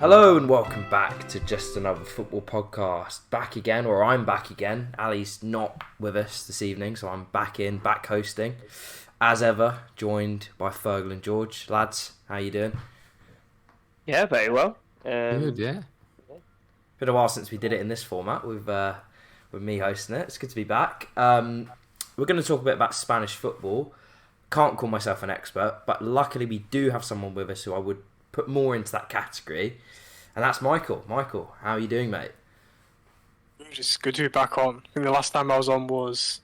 Hello and welcome back to Just Another Football Podcast. Back again, or I'm back again. Ali's not with us this evening, so I'm back hosting. As ever, joined by Fergal and George. Lads, how you doing? Yeah, very well. Good, yeah. Been a while since we did it in this format with me hosting it. It's good to be back. We're going to talk a bit about Spanish football. Can't call myself an expert, but luckily we do have someone with us who I would put more into that category, and that's Michael. Michael, how are you doing, mate? It's good to be back on. I think the last time I was on was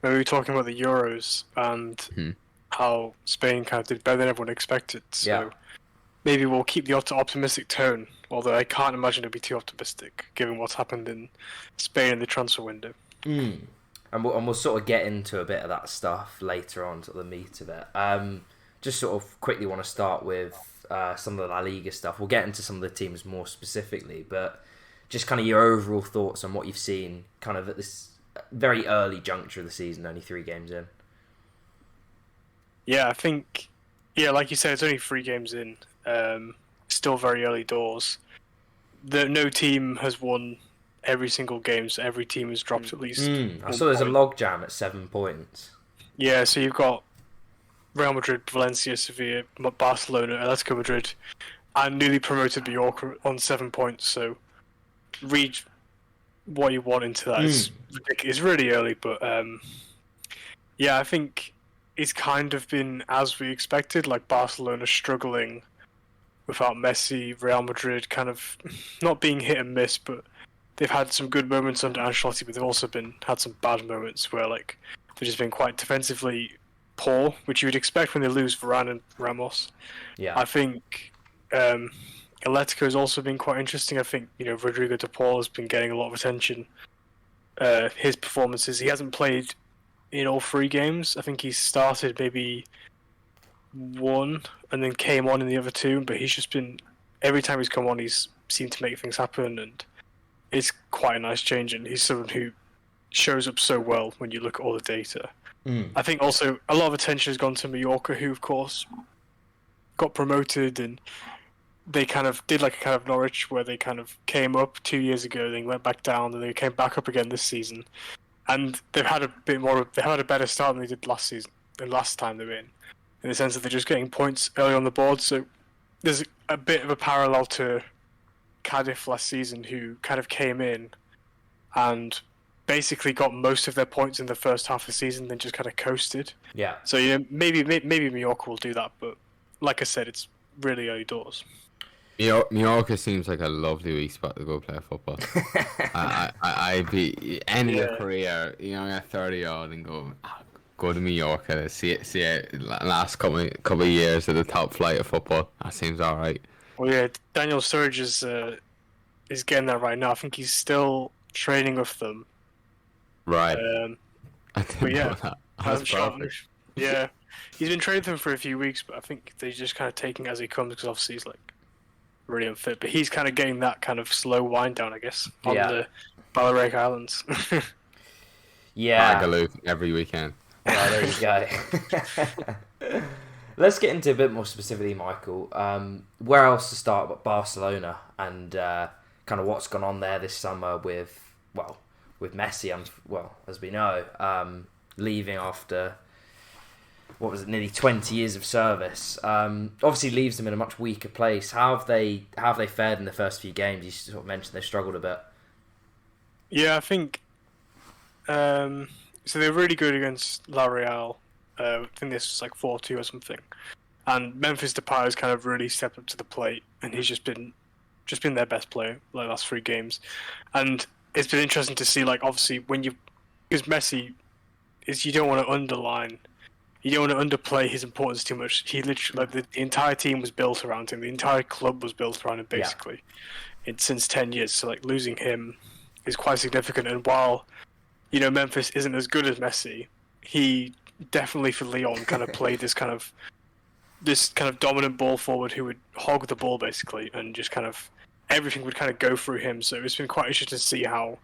when we were talking about the Euros and how Spain kind of did better than everyone expected. So maybe we'll keep the optimistic tone, although I can't imagine it'll be too optimistic given what's happened in Spain in the transfer window. And we'll sort of get into a bit of that stuff later on, sort of the meat of it. Just sort of quickly want to start with some of the La Liga stuff. We'll get into some of the teams more specifically, but just kind of your overall thoughts on what you've seen kind of at this very early juncture of the season, only 3 games in. Yeah, I think, like you said, it's only 3 games in. Still very early doors. No team has won every single game, so every team has dropped at least. I saw there's a logjam at 7 points. Yeah, so you've got Real Madrid, Valencia, Sevilla, Barcelona, Atletico Madrid, and newly promoted Mallorca on 7 points. So read what you want into that. It's really early, but I think it's kind of been as we expected. Like Barcelona struggling without Messi, Real Madrid kind of not being hit and miss, but they've had some good moments under Ancelotti, but they've also had some bad moments where like they've just been quite defensively poor, which you would expect when they lose Varane and Ramos. Yeah, I think Atletico has also been quite interesting. I think Rodrigo de Paul has been getting a lot of attention. His performances, he hasn't played in all 3 games. I think he started maybe 1 and then came on in the other 2, but he's just been, every time he's come on, he's seemed to make things happen, and it's quite a nice change, and he's someone who shows up so well when you look at all the data. I think also a lot of attention has gone to Mallorca, who of course got promoted, and they kind of did like a kind of Norwich where they kind of came up 2 years ago, then went back down, and they came back up again this season. And they've had a better start than they did last season, than last time they were in the sense that they're just getting points early on the board. So there's a bit of a parallel to Cardiff last season, who kind of came in and basically got most of their points in the first half of the season, then just kind of coasted. Yeah. So maybe Mallorca will do that, but like I said, it's really early doors. Mallorca seems like a lovely wee spot to go play football. I'd be ending a career, at 30 odd and go to Mallorca, see it last couple of years at the top flight of football. That seems all right. Well, yeah, Daniel Sturridge is getting that right now. I think he's still training with them. Right. I didn't know that. That's perfect. Yeah, he's been training with them for a few weeks, but I think they're just kind of taking it as he comes, because obviously he's like really unfit. But he's kind of getting that kind of slow wind down, I guess, on the Balearic Islands. Bagaloo every weekend. Well, there you go. Let's get into a bit more specifically, Michael. Where else to start but Barcelona, and kind of what's gone on there this summer with Messi, as we know, leaving after, nearly 20 years of service. Obviously leaves them in a much weaker place. How have they fared in the first few games? You sort of mentioned they struggled a bit. Yeah, I think so they're really good against La Real. I think this was like 4-2 or something. And Memphis Depay has kind of really stepped up to the plate, and he's just been their best player like the last 3 games. And it's been interesting to see, like, obviously because Messi is, you don't want to underplay his importance too much. He literally, like, the entire team was built around him. The entire club was built around him, basically. Since 10 years. So, like, losing him is quite significant. And while Memphis isn't as good as Messi, he definitely for Lyon kind of played this kind of dominant ball forward who would hog the ball basically, and just kind of everything would kind of go through him. So it's been quite interesting to see how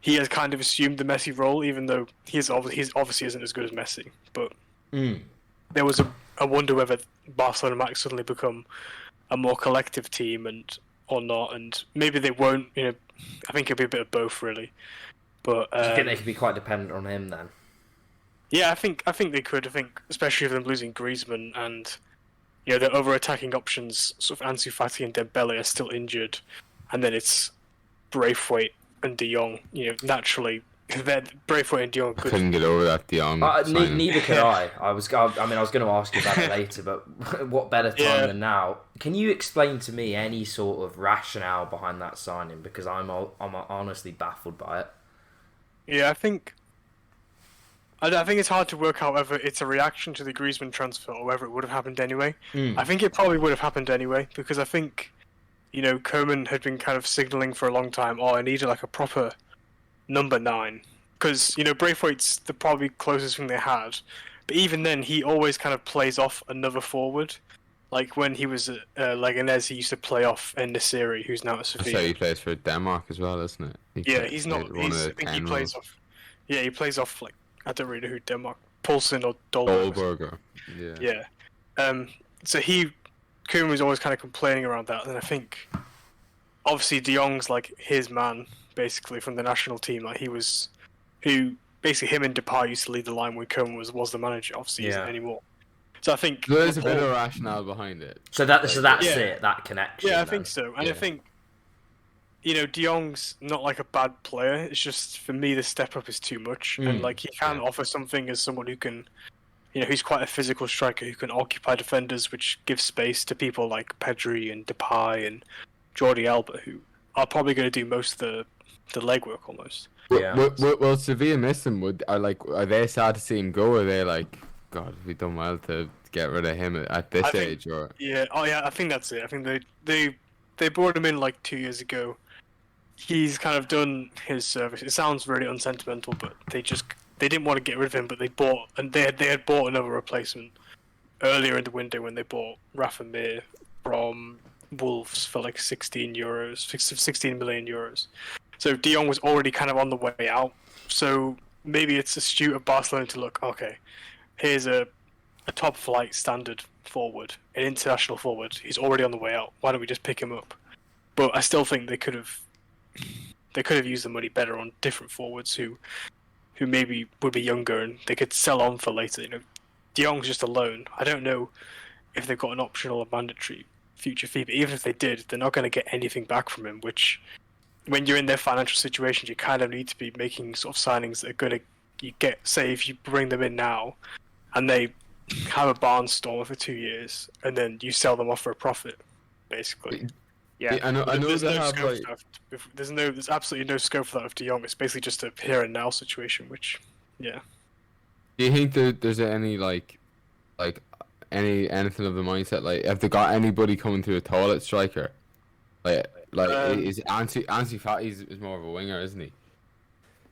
he has kind of assumed the Messi role, even though he obviously isn't as good as Messi. But there was a wonder whether Barcelona might suddenly become a more collective team, and or not, and maybe they won't. I think it'll be a bit of both, really. But Do you think they could be quite dependent on him then? yeah, I think they could. I think especially with them losing Griezmann and their other attacking options, sort of Ansu Fati and Dembele are still injured, and then it's Braithwaite and De Jong. Naturally, Braithwaite and De Jong could. Couldn't get over that De Jong. Neither could I. I was going to ask you about it later, but what better time than now? Can you explain to me any sort of rationale behind that signing? Because I'm honestly baffled by it. Yeah, I think it's hard to work out whether it's a reaction to the Griezmann transfer or whether it would have happened anyway. I think it probably would have happened anyway, because I think, Koeman had been kind of signalling for a long time, I needed like a proper number 9. Because, Braithwaite's the probably closest thing they had. But even then, he always kind of plays off another forward. Like when he was at Leganés, he used to play off En-Nesyri, who's now at Sevilla. So he plays for Denmark as well, isn't it? He's not. I think he plays off. Yeah, he plays off like, I don't really know who Denmark, Poulsen or Dolberger. Yeah. So Koeman was always kind of complaining around that, and I think, obviously De Jong's like his man, basically from the national team. Like him and Depay used to lead the line when Koeman was the manager. Obviously, he isn't anymore. So I think there's a bit of rationale behind it. So that's it. That connection. Yeah, I think so, and I think. De Jong's not like a bad player. It's just for me the step up is too much, and like he can offer something as someone who can, he's quite a physical striker who can occupy defenders, which gives space to people like Pedri and Depay and Jordi Alba, who are probably going to do most of the legwork almost. Yeah. Will Sevilla miss him? Are they sad to see him go? Or are they like, God, we've done well to get rid of him at this age? Or I think that's it. I think they brought him in like 2 years ago. He's kind of done his service. It sounds really unsentimental, but they didn't want to get rid of him, but they had bought another replacement earlier in the window when they bought Rafa Mir from Wolves for like 16 million euros. So De Jong was already kind of on the way out. So maybe it's astute of Barcelona to look, okay, here's a top flight standard forward, an international forward. He's already on the way out. Why don't we just pick him up? But I still think they could have used the money better on different forwards who maybe would be younger and they could sell on for later. De Jong's just a loan. I don't know if they've got an optional or mandatory future fee, but even if they did, they're not going to get anything back from him, which when you're in their financial situation, you kind of need to be making sort of signings that are going to say if you bring them in now and they have a barnstormer for 2 years and then you sell them off for a profit, basically. Yeah, I know they have like. There's absolutely no scope for that with De Jong. It's basically just a here and now situation, which, yeah. Do you think there's any anything of the mindset? Like, have they got anybody coming through at all at striker? Is Ansu Fati is more of a winger, isn't he?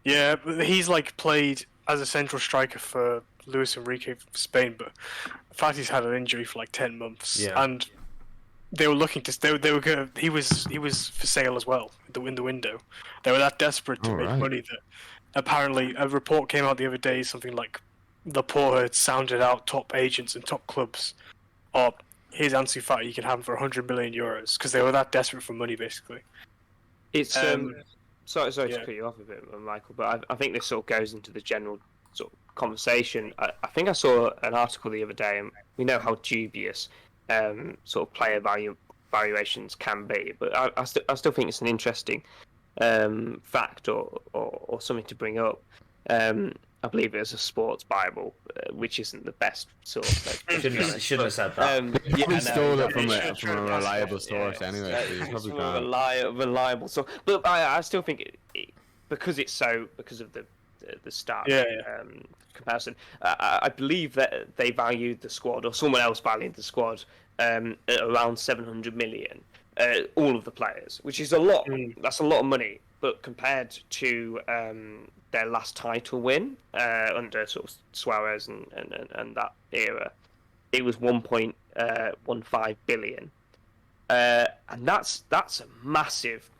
Yeah, but he's like played as a central striker for Luis Enrique for Spain, but Fati's had an injury for like 10 months, and they were looking to. They were going. He was for sale as well in the window. They were that desperate to make money that apparently a report came out the other day. Something like Laporte had sounded out top agents and top clubs. Or here's Ansu Fati, you can have him for 100 million euros because they were that desperate for money, basically. It's sorry to cut you off a bit, Michael, but I think this sort of goes into the general sort of conversation. I think I saw an article the other day, and we know how dubious sort of player valuations can be, but I still think it's an interesting fact or something to bring up. I believe it was a sports Bible, which isn't the best source. Shouldn't have said that. You stole it from a reliable source anyway. So it's from a reliable source, but I still think because of the start comparison. I believe that they valued the squad, or someone else valued the squad, at around 700 million. All of the players, which is a lot. That's a lot of money. But compared to their last title win under sort of Suarez and that era, it was 1.15 billion. And that's a massive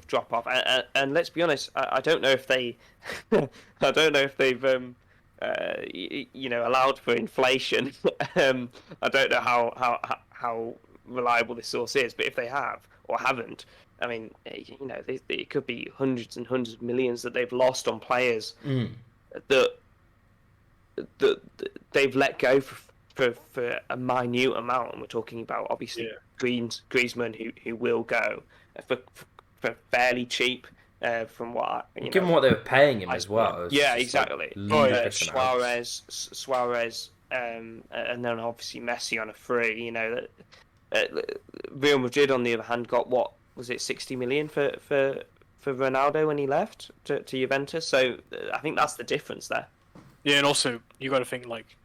drop off. And let's be honest, I don't know if they've allowed for inflation. I don't know how reliable this source is, but if they have or haven't, I mean, it could be hundreds and hundreds of millions that they've lost on players that they've let go for a minute amount, and we're talking about obviously Griezmann who will go for fairly cheap. From what given what they were paying him as well, exactly. Suarez, and then obviously Messi on a free. Real Madrid on the other hand got what was it 60 million for Ronaldo when he left to Juventus. So I think that's the difference there. Yeah, and also you got to think like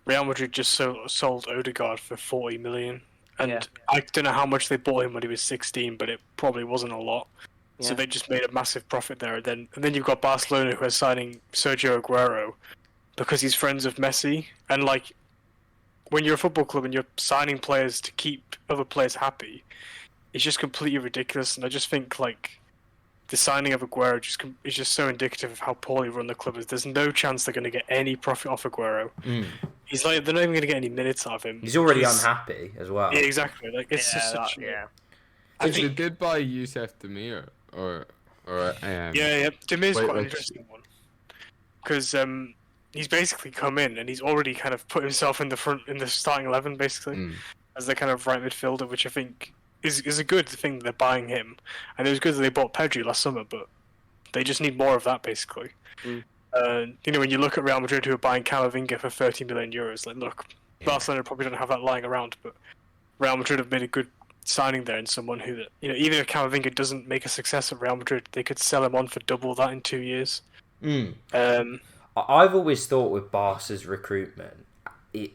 Real Madrid just sold Odegaard for 40 million, and I don't know how much they bought him when he was 16, but it probably wasn't a lot. Yeah. So they just made a massive profit there. And then you've got Barcelona who are signing Sergio Aguero because he's friends of Messi. And like, when you're a football club and you're signing players to keep other players happy, it's just completely ridiculous. And I just think like the signing of Aguero is just so indicative of how poorly run the club is. There's no chance they're going to get any profit off Aguero. He's like, they're not even going to get any minutes out of him. He's already unhappy as well. Yeah, exactly. Like it's just such. I think they did buy Youssef Demir. Demir's quite an interesting one because he's basically come in and he's already kind of put himself in the starting 11 basically as the kind of right midfielder, which I think is a good thing that they're buying him. And it was good that they bought Pedri last summer, but they just need more of that basically. When you look at Real Madrid who are buying Camavinga for 30 million euros, like look, Barcelona probably don't have that lying around, but Real Madrid have made a good signing there, and someone who even if Camavinga doesn't make a success at Real Madrid, they could sell him on for double that in 2 years. I've always thought with Barca's recruitment, it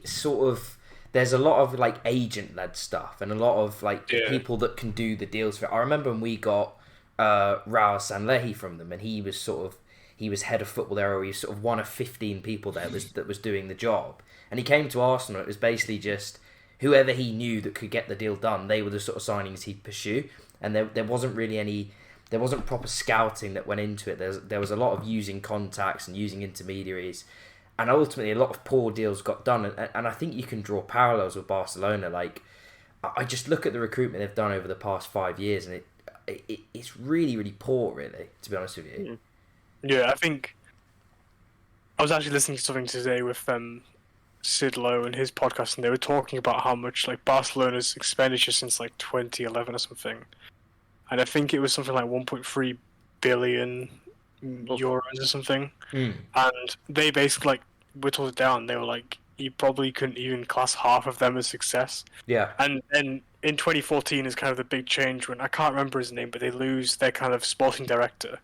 sort of there's a lot of like agent led stuff and a lot of like people that can do the deals for it. I remember when we got Raul Sanllehi from them, and he was head of football there, or he was sort of one of 15 people there that was doing the job, and he came to Arsenal. It was basically just whoever he knew that could get the deal done, they were the sort of signings he'd pursue. And there wasn't really there wasn't proper scouting that went into it. There was a lot of using contacts and using intermediaries. And ultimately, a lot of poor deals got done. And I think you can draw parallels with Barcelona. Like, I just look at the recruitment they've done over the past 5 years, and it's really, really poor, really, to be honest with you. Yeah, I think I was actually listening to something today with Sid Lowe and his podcast, and they were talking about how much like Barcelona's expenditure since like 2011 or something, and I think it was something like 1.3 billion euros or something. And they basically like whittled it down. They were like, you probably couldn't even class half of them as success. And then in 2014 is kind of the big change when I can't remember his name, but they lose their kind of sporting director,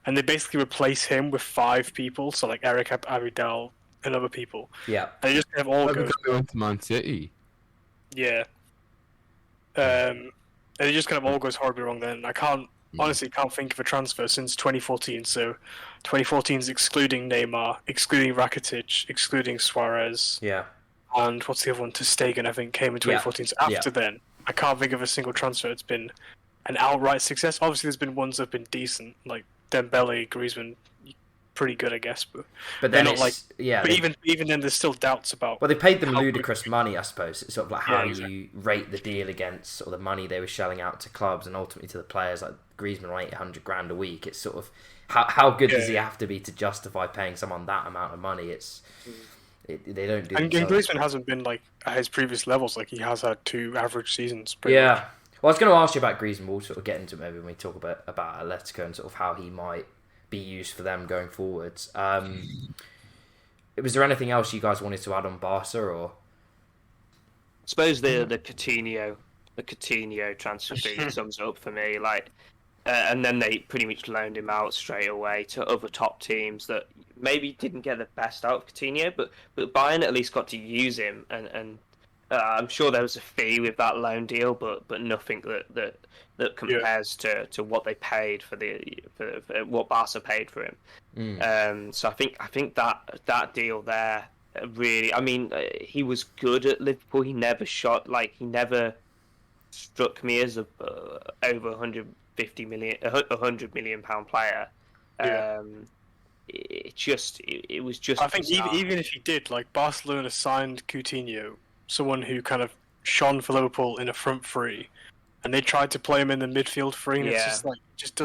and they basically replace him with 5 people, so like Eric Abidal and other people. And they just kind of all go to Man City. And it just kind of all goes horribly wrong then. I honestly can't think of a transfer since 2014. So 2014 is excluding Neymar, excluding Rakitic, excluding Suarez. And what's the other one? Ter Stegen, I think, came in 2014. So after then, I can't think of a single transfer that's been an outright success. Obviously, there's been ones that have been decent, like Dembele, Griezmann, pretty good, I guess, but then not like but even then, there's still doubts about. Well, they paid them ludicrous money, I suppose. It's sort of like how you rate the deal against sort of the money they were shelling out to clubs and ultimately to the players. Like Griezmann, on $800,000 a week. It's sort of how good does he have to be to justify paying someone that amount of money? They don't do. And Griezmann hasn't been like at his previous levels. Like he has had 2 average seasons. Much. Well, I was going to ask you about Griezmann. We'll sort of get into it maybe when we talk about Atletico and sort of how he might be used for them going forwards. Was there anything else you guys wanted to add on Barca, or? I suppose the Coutinho transfer fee sums it up for me. Like, and then they pretty much loaned him out straight away to other top teams that maybe didn't get the best out of Coutinho, but Bayern at least got to use him, and I'm sure there was a fee with that loan deal, but nothing that compares to what they paid for what Barca paid for him. So I think that deal there really. I mean, he was good at Liverpool. He never struck me as a over 150 million, £100 million player. It was just. I think even if he did, like Barcelona signed Coutinho, someone who kind of shone for Liverpool in a front three, and they tried to play him in the midfield three, and it's Yeah. just like just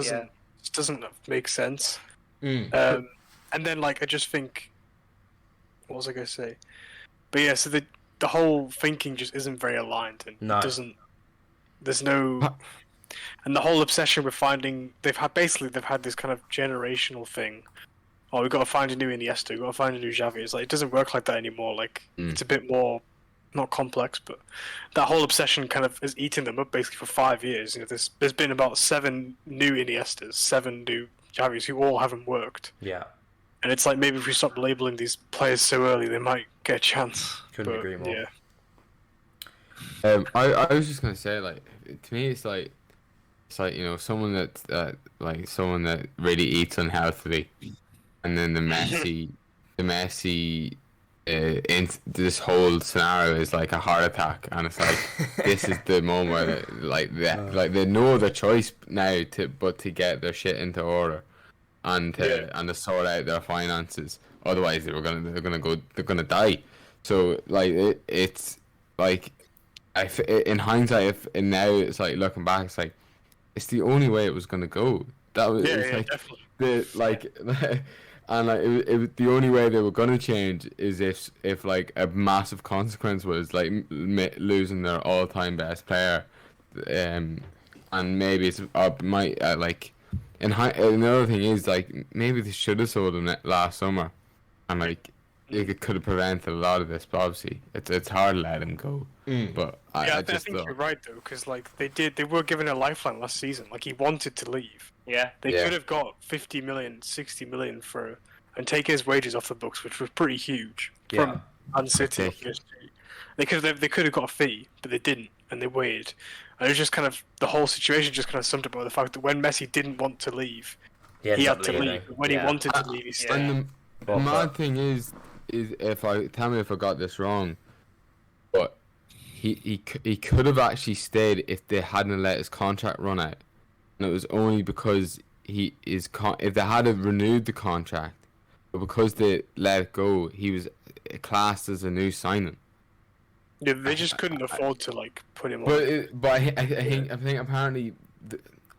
doesn't make sense. Mm. And then like I just think, what was I gonna say? But yeah, so the whole thinking just isn't very aligned, and No. it doesn't. There's no, and the whole obsession with finding they've had this kind of generational thing. Oh, we've got to find a new Iniesta, we've got to find a new Xavi. It's like it doesn't work like that anymore. Like it's a bit more, not complex, but that whole obsession kind of has eaten them up basically for 5 years. You know, there's been about 7 new Iniestas, 7 new Xavis who all haven't worked. Yeah. And it's like maybe if we stop labeling these players so early, they might get a chance. Couldn't agree more. Yeah. I was just gonna say, like, to me, it's like you know, someone that really eats unhealthily, and then the Messi, in this whole scenario is like a heart attack, and it's like this is the moment where they know other choice now to get their shit into order, and to sort out their finances. Otherwise, they're gonna die. So like it's like. In hindsight, and now it's like looking back, it's like it's the only way it was gonna go. That was Definitely. and like it was the only way they were gonna change is if like a massive consequence was like losing their all-time best player, and maybe it's might like another thing is like maybe they should have sold him last summer, and like. It could have prevented a lot of this, but obviously it's hard to let him go. But I think you're right though, because like they were given a lifeline last season. Like he wanted to leave. Yeah. They could have got 50 million, 60 million and take his wages off the books, which was pretty huge from Man City. They could have got a fee, but they didn't, and they waited. And it was just kind of the whole situation just kind of summed up by the fact that when Messi didn't want to leave, he had to leave. But when he wanted to leave, he stayed. And the mad thing is tell me if I got this wrong, but he could have actually stayed if they hadn't let his contract run out, and it was only because if they had renewed the contract, but because they let it go, he was classed as a new signing. Yeah, they just couldn't afford to like put him on. But I think apparently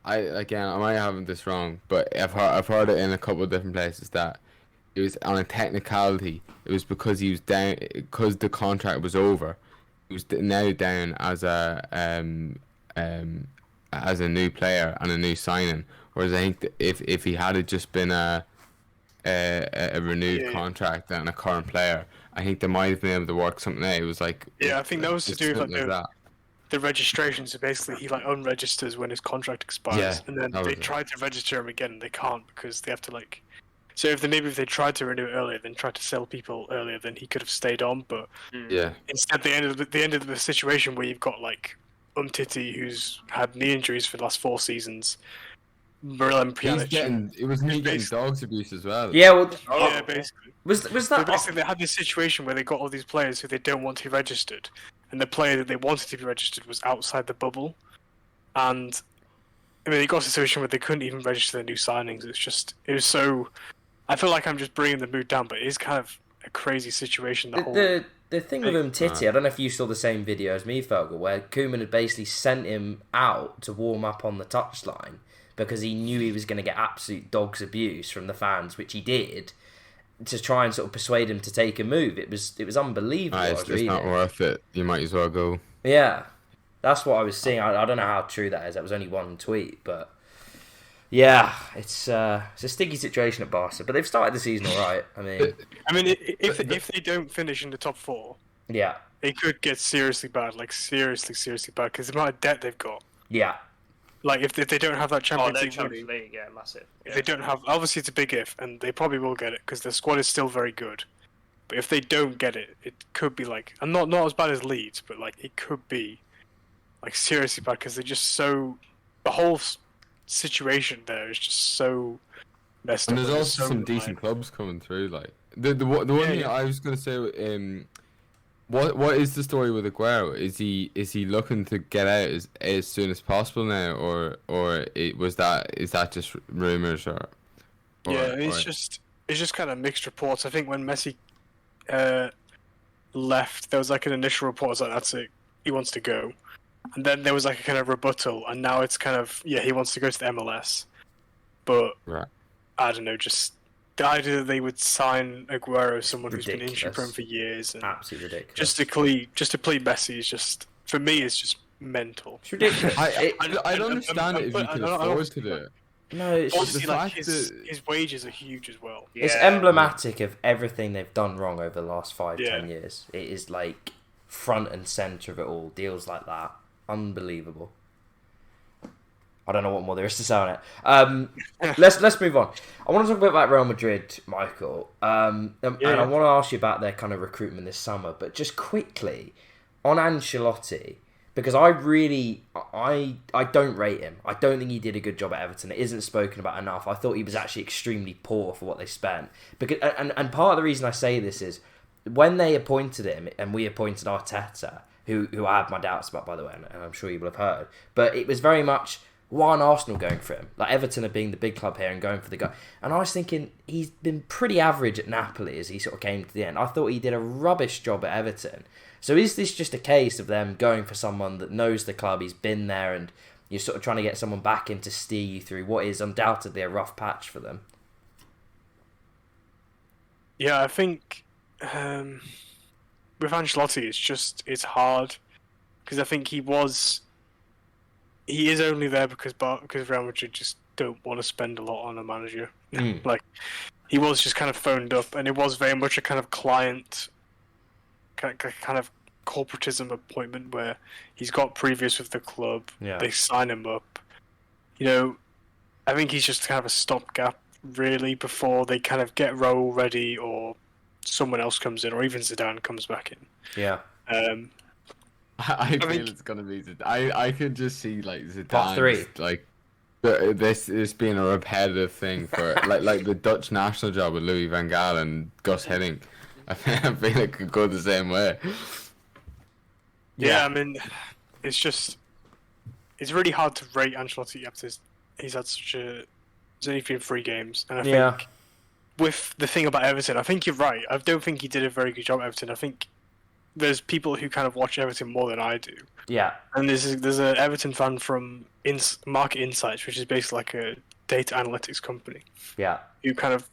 I might have this wrong, but I've heard it in a couple of different places that. It was on a technicality. It was because he was down, because the contract was over. He was now down as a new player and a new signing. Whereas I think that if he had just been a renewed contract and a current player, I think they might have been able to work something out. It was like I think that was to do with like the registration. So basically, he like unregisters when his contract expires, and then they try to register him again, and they can't because they have to like. So if they tried to renew it earlier, then tried to sell people earlier, then he could have stayed on. But instead, they ended with a situation where you've got like Umtiti, who's had knee injuries for the last 4 seasons. Miralem Pjanic. It was me getting dogs abuse as well. Yeah, well, basically. Was that? Basically, they had this situation where they got all these players who they don't want to be registered, and the player that they wanted to be registered was outside the bubble, and I mean, they got a situation where they couldn't even register their new signings. It was so. I feel like I'm just bringing the mood down, but it is kind of a crazy situation. The thing with Umtiti, I don't know if you saw the same video as me, Fergal, where Koeman had basically sent him out to warm up on the touchline because he knew he was going to get absolute dog's abuse from the fans, which he did, to try and sort of persuade him to take a move. It was unbelievable. It's not worth it. You might as well go. Yeah, that's what I was seeing. I don't know how true that is. That was only one tweet, but... Yeah, it's a sticky situation at Barca, but they've started the season all right. I mean, if they don't finish in the top 4, it could get seriously bad, like seriously bad, because the amount of debt they've got. Yeah, like if they don't have that Champions League, massive. If they don't have, obviously it's a big if, and they probably will get it because the squad is still very good. But if they don't get it, it could be like, and not as bad as Leeds, but like it could be like seriously bad because they're just so the whole situation there is just so messed up. And there's also some decent clubs coming through. Like the one thing I was gonna say, what is the story with Aguero? Is he looking to get out as soon as possible now, or is that just rumors or it's just kind of mixed reports. I think when Messi left, there was like an initial report like that's it. he wants to go. And then there was like a kind of rebuttal, and now it's kind of, he wants to go to the MLS. But, I don't know, just the idea that they would sign Aguero, someone who's been injury prone for years, and absolutely ridiculous. Just to play Messi is just, for me, it's just mental. It's ridiculous. I'd understand it if you could afford to do it. No, it's Obviously, the like fact his wages are huge as well. It's emblematic of everything they've done wrong over the last 5-10 years. It is like front and center of it all. Deals like that, unbelievable. I don't know what more there is to say on it. Let's move on. I want to talk a bit about Real Madrid, Michael. And I want to ask you about their kind of recruitment this summer, but just quickly on Ancelotti. Because I don't rate him. I don't think he did a good job at Everton. It isn't spoken about enough. I thought he was actually extremely poor for what they spent. Because and part of the reason I say this is when they appointed him and we appointed Arteta, who I have my doubts about, by the way, and I'm sure you will have heard. But it was very much, why aren't Arsenal going for him? Like Everton are being the big club here and going for the guy. And I was thinking he's been pretty average at Napoli as he sort of came to the end. I thought he did a rubbish job at Everton. So is this just a case of them going for someone that knows the club, he's been there, and you're sort of trying to get someone back in to steer you through what is undoubtedly a rough patch for them? Yeah, I think with Ancelotti, it's hard because I think he is only there because Real Madrid just don't want to spend a lot on a manager. Like he was just kind of phoned up, and it was very much a kind of client. Kind of corporatism appointment where he's got previous with the club. Yeah. They sign him up. I think he's just kind of a stopgap really before they kind of get Raul ready or someone else comes in or even Zidane comes back in. Yeah. I feel it's gonna be Zidane. I could just see like Zidane Part 3. Like this being a repetitive thing for like the Dutch national job with Louis van Gaal and Gus Hiddink. I feel it could go the same way. Yeah, I mean, it's really hard to rate Ancelotti after he's had he's only been 3 games, and I think with the thing about Everton, I think you're right. I don't think he did a very good job at Everton. I think there's people who kind of watch Everton more than I do. Yeah, and there's an Everton fan from Market Insights, which is basically like a data analytics company. Yeah, who kind of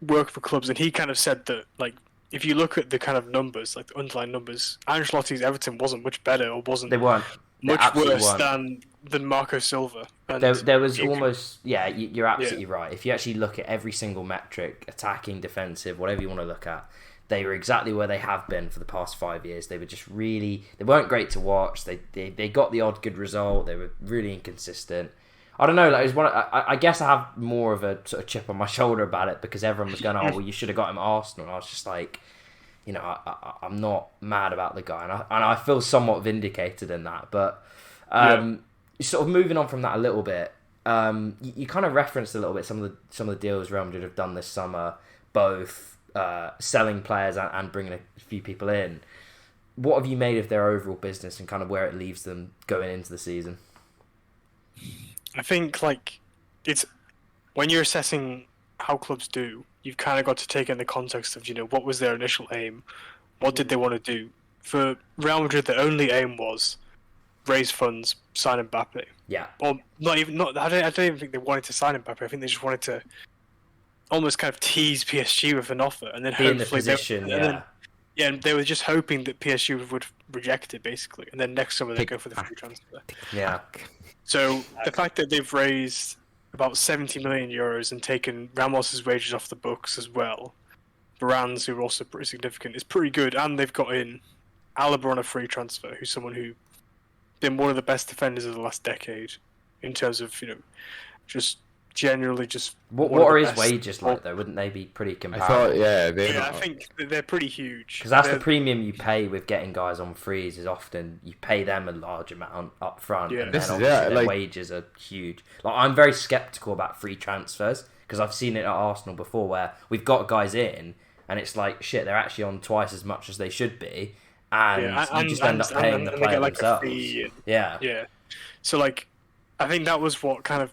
work for clubs, and he kind of said that like if you look at the kind of numbers, like the underlying numbers, Ancelotti's Everton wasn't much better or wasn't much worse than Marco Silva. And there was almost you're absolutely right. If you actually look at every single metric, attacking, defensive, whatever you want to look at, they were exactly where they have been for the past 5 years. They were just they weren't great to watch. They got the odd good result. They were really inconsistent. I don't know. Like, it was I guess I have more of a sort of chip on my shoulder about it because everyone was going, "Oh, well, you should have got him at Arsenal." And I was just like, I'm not mad about the guy, and I feel somewhat vindicated in that. But sort of moving on from that a little bit, you kind of referenced a little bit some of the deals Real Madrid have done this summer, both selling players and bringing a few people in. What have you made of their overall business and kind of where it leaves them going into the season? I think like it's when you're assessing how clubs do, you've kind of got to take in the context of what was their initial aim, what did they want to do. For Real Madrid, the only aim was raise funds, sign Mbappe. Yeah. Or I don't even think they wanted to sign Mbappe. I think they just wanted to almost kind of tease PSG with an offer, and then in the position. And they were just hoping that PSG would reject it basically, and then next summer they go for the free transfer. Yeah. So the fact that they've raised about 70 million euros and taken Ramos's wages off the books as well, Varane's, who are also pretty significant, is pretty good. And they've got in Alaba on a free transfer, who's someone who been one of the best defenders of the last decade in terms of just generally just. What are his wages like though? Wouldn't they be pretty comparable? I think they're pretty huge. Because that's the premium you pay with getting guys on frees. Is often you pay them a large amount up front, and then obviously their wages are huge. Like I'm very skeptical about free transfers because I've seen it at Arsenal before, where we've got guys in, and it's like shit. They're actually on twice as much as they should be, and you just end up paying the player themselves. Yeah. So like, I think that was what kind of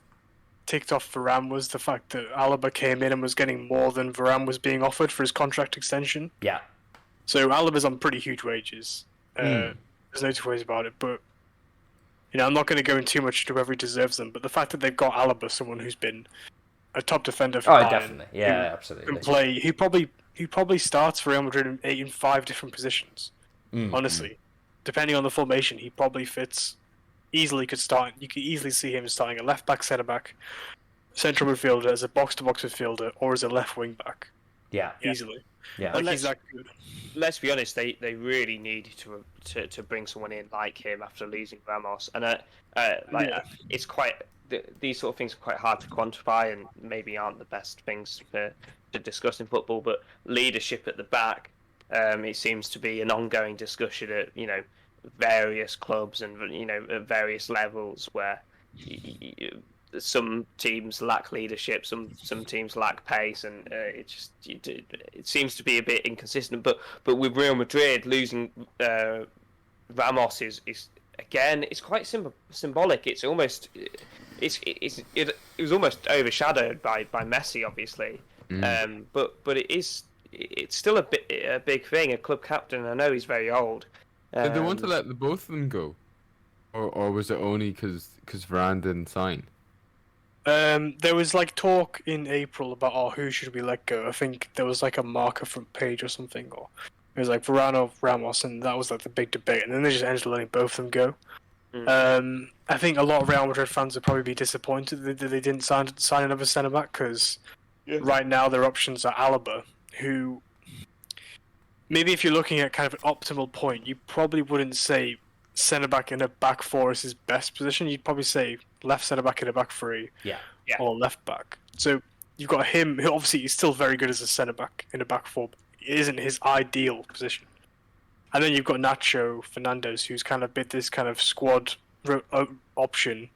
ticked off Varane was the fact that Alaba came in and was getting more than Varane was being offered for his contract extension. Yeah. So Alaba's on pretty huge wages. There's no two ways about it. But I'm not going to go in too much to whether he deserves them. But the fact that they've got Alaba, someone who's been a top defender for Bayern, definitely, yeah, absolutely. Can play. He probably starts for Real Madrid in 5 different positions. Honestly, depending on the formation, he probably fits. Easily could start. You could easily see him starting a left back, centre back, central midfielder, as a box to box midfielder, or as a left wing back. Yeah, easily. Yeah, and he's that good. Let's be honest, they really need to bring someone in like him after losing Ramos, and it's quite these sort of things are quite hard to quantify and maybe aren't the best things to discuss in football. But leadership at the back, it seems to be an ongoing discussion at various clubs and at various levels where some teams lack leadership, some teams lack pace, and it seems to be a bit inconsistent. But with Real Madrid losing Ramos is again, it's quite symbolic. It's almost it was almost overshadowed by Messi, obviously. But it's still a big thing. A club captain. I know he's very old. Did they want to let the both of them go, or was it only because Varane didn't sign? There was talk in April about who should we let go. I think there was a marker front page or something, or it was Varane or Ramos, and that was the big debate. And then they just ended up letting both of them go. I think a lot of Real Madrid fans would probably be disappointed that they didn't sign another centre back because right now their options are Alaba, who maybe if you're looking at kind of an optimal point, you probably wouldn't say centre back in a back 4 is his best position. You'd probably say left centre back in a back 3, or left back. So you've got him, who obviously he's still very good as a centre back in a back 4, but it isn't his ideal position. And then you've got Nacho Fernandez, who's kind of bit this kind of squad option,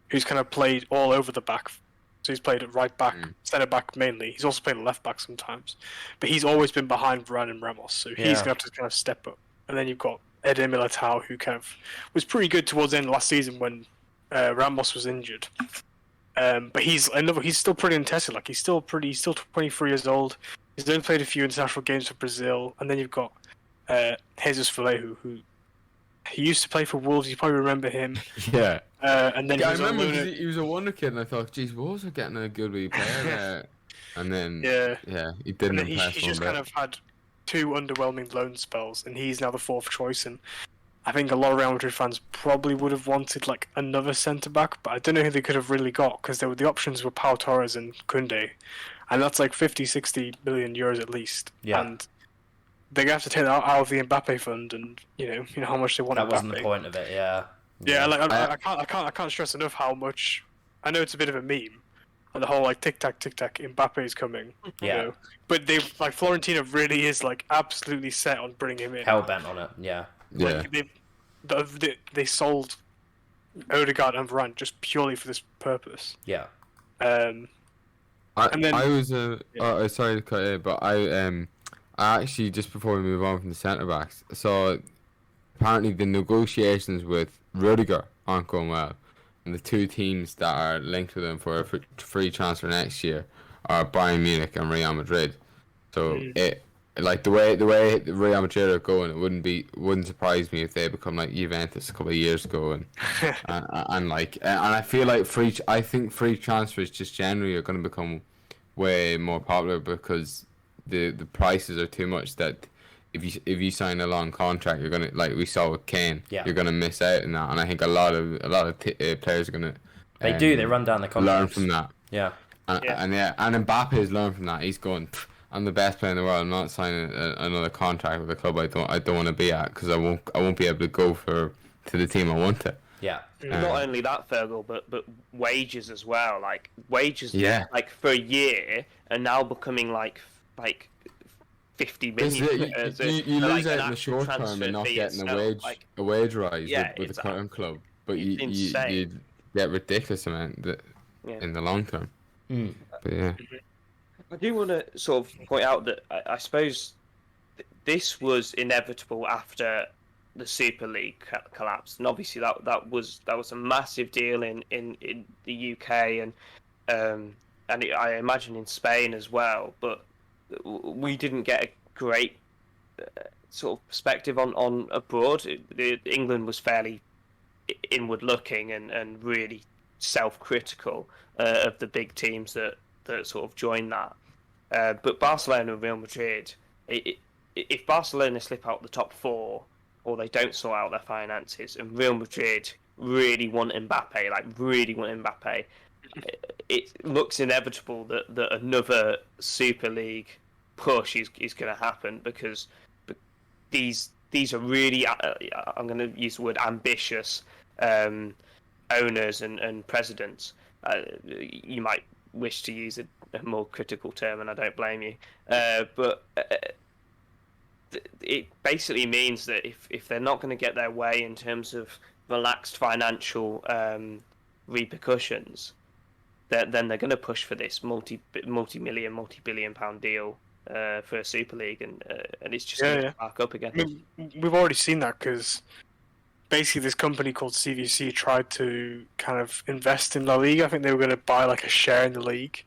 who's kind of played all over the back. So he's played at right back, centre back mainly. He's also played at left back sometimes, but he's always been behind Varane and Ramos, so he's going to have to kind of step up. And then you've got Militare, who kind of was pretty good towards the end of last season when Ramos was injured. But he's still pretty untested. He's still 23 years old. He's only played a few international games for Brazil. And then you've got Jesus Vallejo, who he used to play for Wolves. You probably remember him. Yeah. And then I remember he was a wonder kid, and I thought, geez, Wolves are getting a good wee player there. And then he didn't impress. He just kind of had 2 underwhelming loan spells, and he's now the 4th choice. And I think a lot of Real Madrid fans probably would have wanted another centre back, but I don't know who they could have really got because the options were Pau Torres and Koundé, and that's 50-60 million euros at least. Yeah. And they're gonna have to take that out of the Mbappe fund, and you know how much they want. That Mbappe. wasn't the point of it. Yeah. Yeah, I can't stress enough how much. I know it's a bit of a meme, and the whole tic tac Mbappe is coming. Yeah. But they Florentina really is absolutely set on bringing him in. Hell bent on it. Yeah. They sold Odegaard and Varane just purely for this purpose. Yeah. I was sorry to cut in, but I actually, just before we move on from the centre backs, so apparently the negotiations with Rudiger aren't going well, and the 2 teams that are linked with him for a free transfer next year are Bayern Munich and Real Madrid. So the way Real Madrid are going, it wouldn't surprise me if they become like Juventus a couple of years ago, and I feel like I think free transfers just generally are going to become way more popular because the prices are too much that if you sign a long contract, you're gonna, like we saw with Kane, you're gonna miss out on that, and I think a lot of players are gonna they run down the contracts. Learn from that. And Mbappe has learned from that. He's going, I'm the best player in the world. I'm not signing another contract with a club I don't want to be at because I won't be able to go to the team I want to. Yeah. Not only that, Fergal, but wages as well. Wages, for a year are now becoming like 50 million. You lose out in the short term and not getting a wage rise with the current club, but you get ridiculous amount in the long term. But yeah. I do want to sort of point out that I suppose this was inevitable after the Super League collapsed, and obviously that was a massive deal in the UK and I imagine in Spain as well. But we didn't get a great sort of perspective on abroad, England was fairly inward looking and really self-critical of the big teams that sort of joined that. But Barcelona and Real Madrid, if Barcelona slip out the top four or they don't sort out their finances, and Real Madrid really want Mbappe, it looks inevitable that another Super League push is going to happen, because these are really, I'm going to use the word ambitious owners and presidents. You might wish to use a more critical term, and I don't blame you. But it basically means that if they're not going to get their way in terms of relaxed financial repercussions, then they're going to push for this multi-million, multi-billion pound deal for a Super League, and it's just going to back up again. I mean, we've already seen that, because basically this company called CVC tried to kind of invest in La Liga. I think they were going to buy like a share in the league.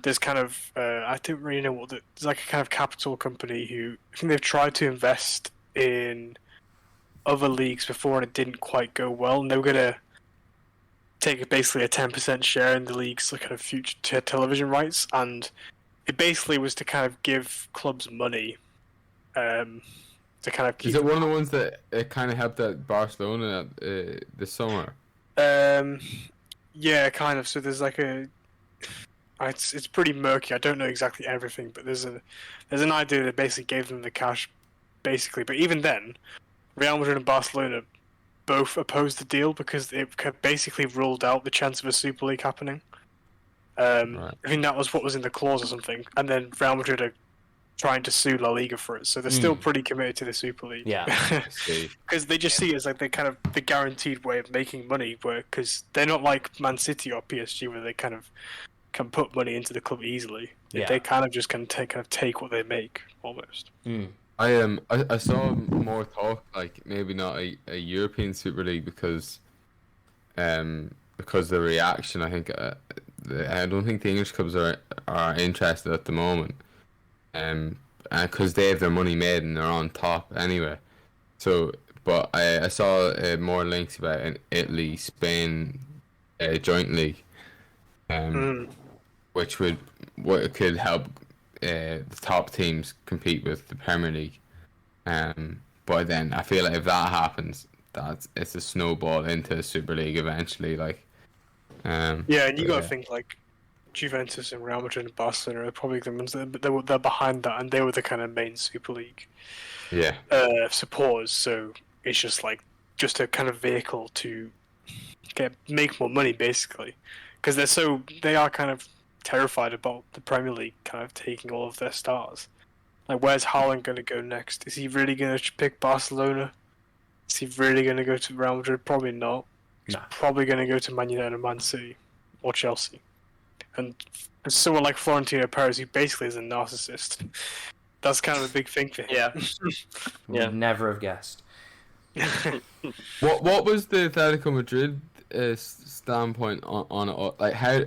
There's kind of I don't really know what there's like a kind of capital company who, I think they've tried to invest in other leagues before and it didn't quite go well, and they were going to take basically a 10% share in the league's kind of future television rights, and it basically was to kind of give clubs money to kind of keep. Is it one of the ones that kind of helped at Barcelona this summer? Yeah, kind of. So there's like it's pretty murky. I don't know exactly everything, but there's an idea that basically gave them the cash, basically. But even then, Real Madrid and Barcelona both opposed the deal because it basically ruled out the chance of a Super League happening. Right. I think that was what was in the clause or something. And then Real Madrid are trying to sue La Liga for it, so they're still pretty committed to the Super League. Yeah, because they just see it as like the guaranteed way of making money, because they're not like Man City or PSG where they kind of can put money into the club easily. Yeah. They kind of just can take what they make almost. I saw more talk, like maybe not a European Super League, because the reaction. I think I don't think the English clubs are interested at the moment, because they have their money made and they're on top anyway. So, but I saw more links about an Italy Spain joint league, which could help the top teams compete with the Premier League. But then I feel like if that happens, it's a snowball into the Super League eventually. Like, and you got to think like Juventus and Real Madrid and Barcelona are probably the ones they're behind that, and they were the kind of main Super League supporters. So it's just a kind of vehicle to make more money, basically, because they are kind of terrified about the Premier League kind of taking all of their stars. Like, where's Haaland going to go next? Is he really going to pick Barcelona? Is he really going to go to Real Madrid? Probably not. He's probably going to go to Man United, Man City, or Chelsea. And someone like Florentino Perez, who basically is a narcissist, that's kind of a big thing for him. Yeah. Would never have guessed. What was the Atletico Madrid standpoint on it? Like, how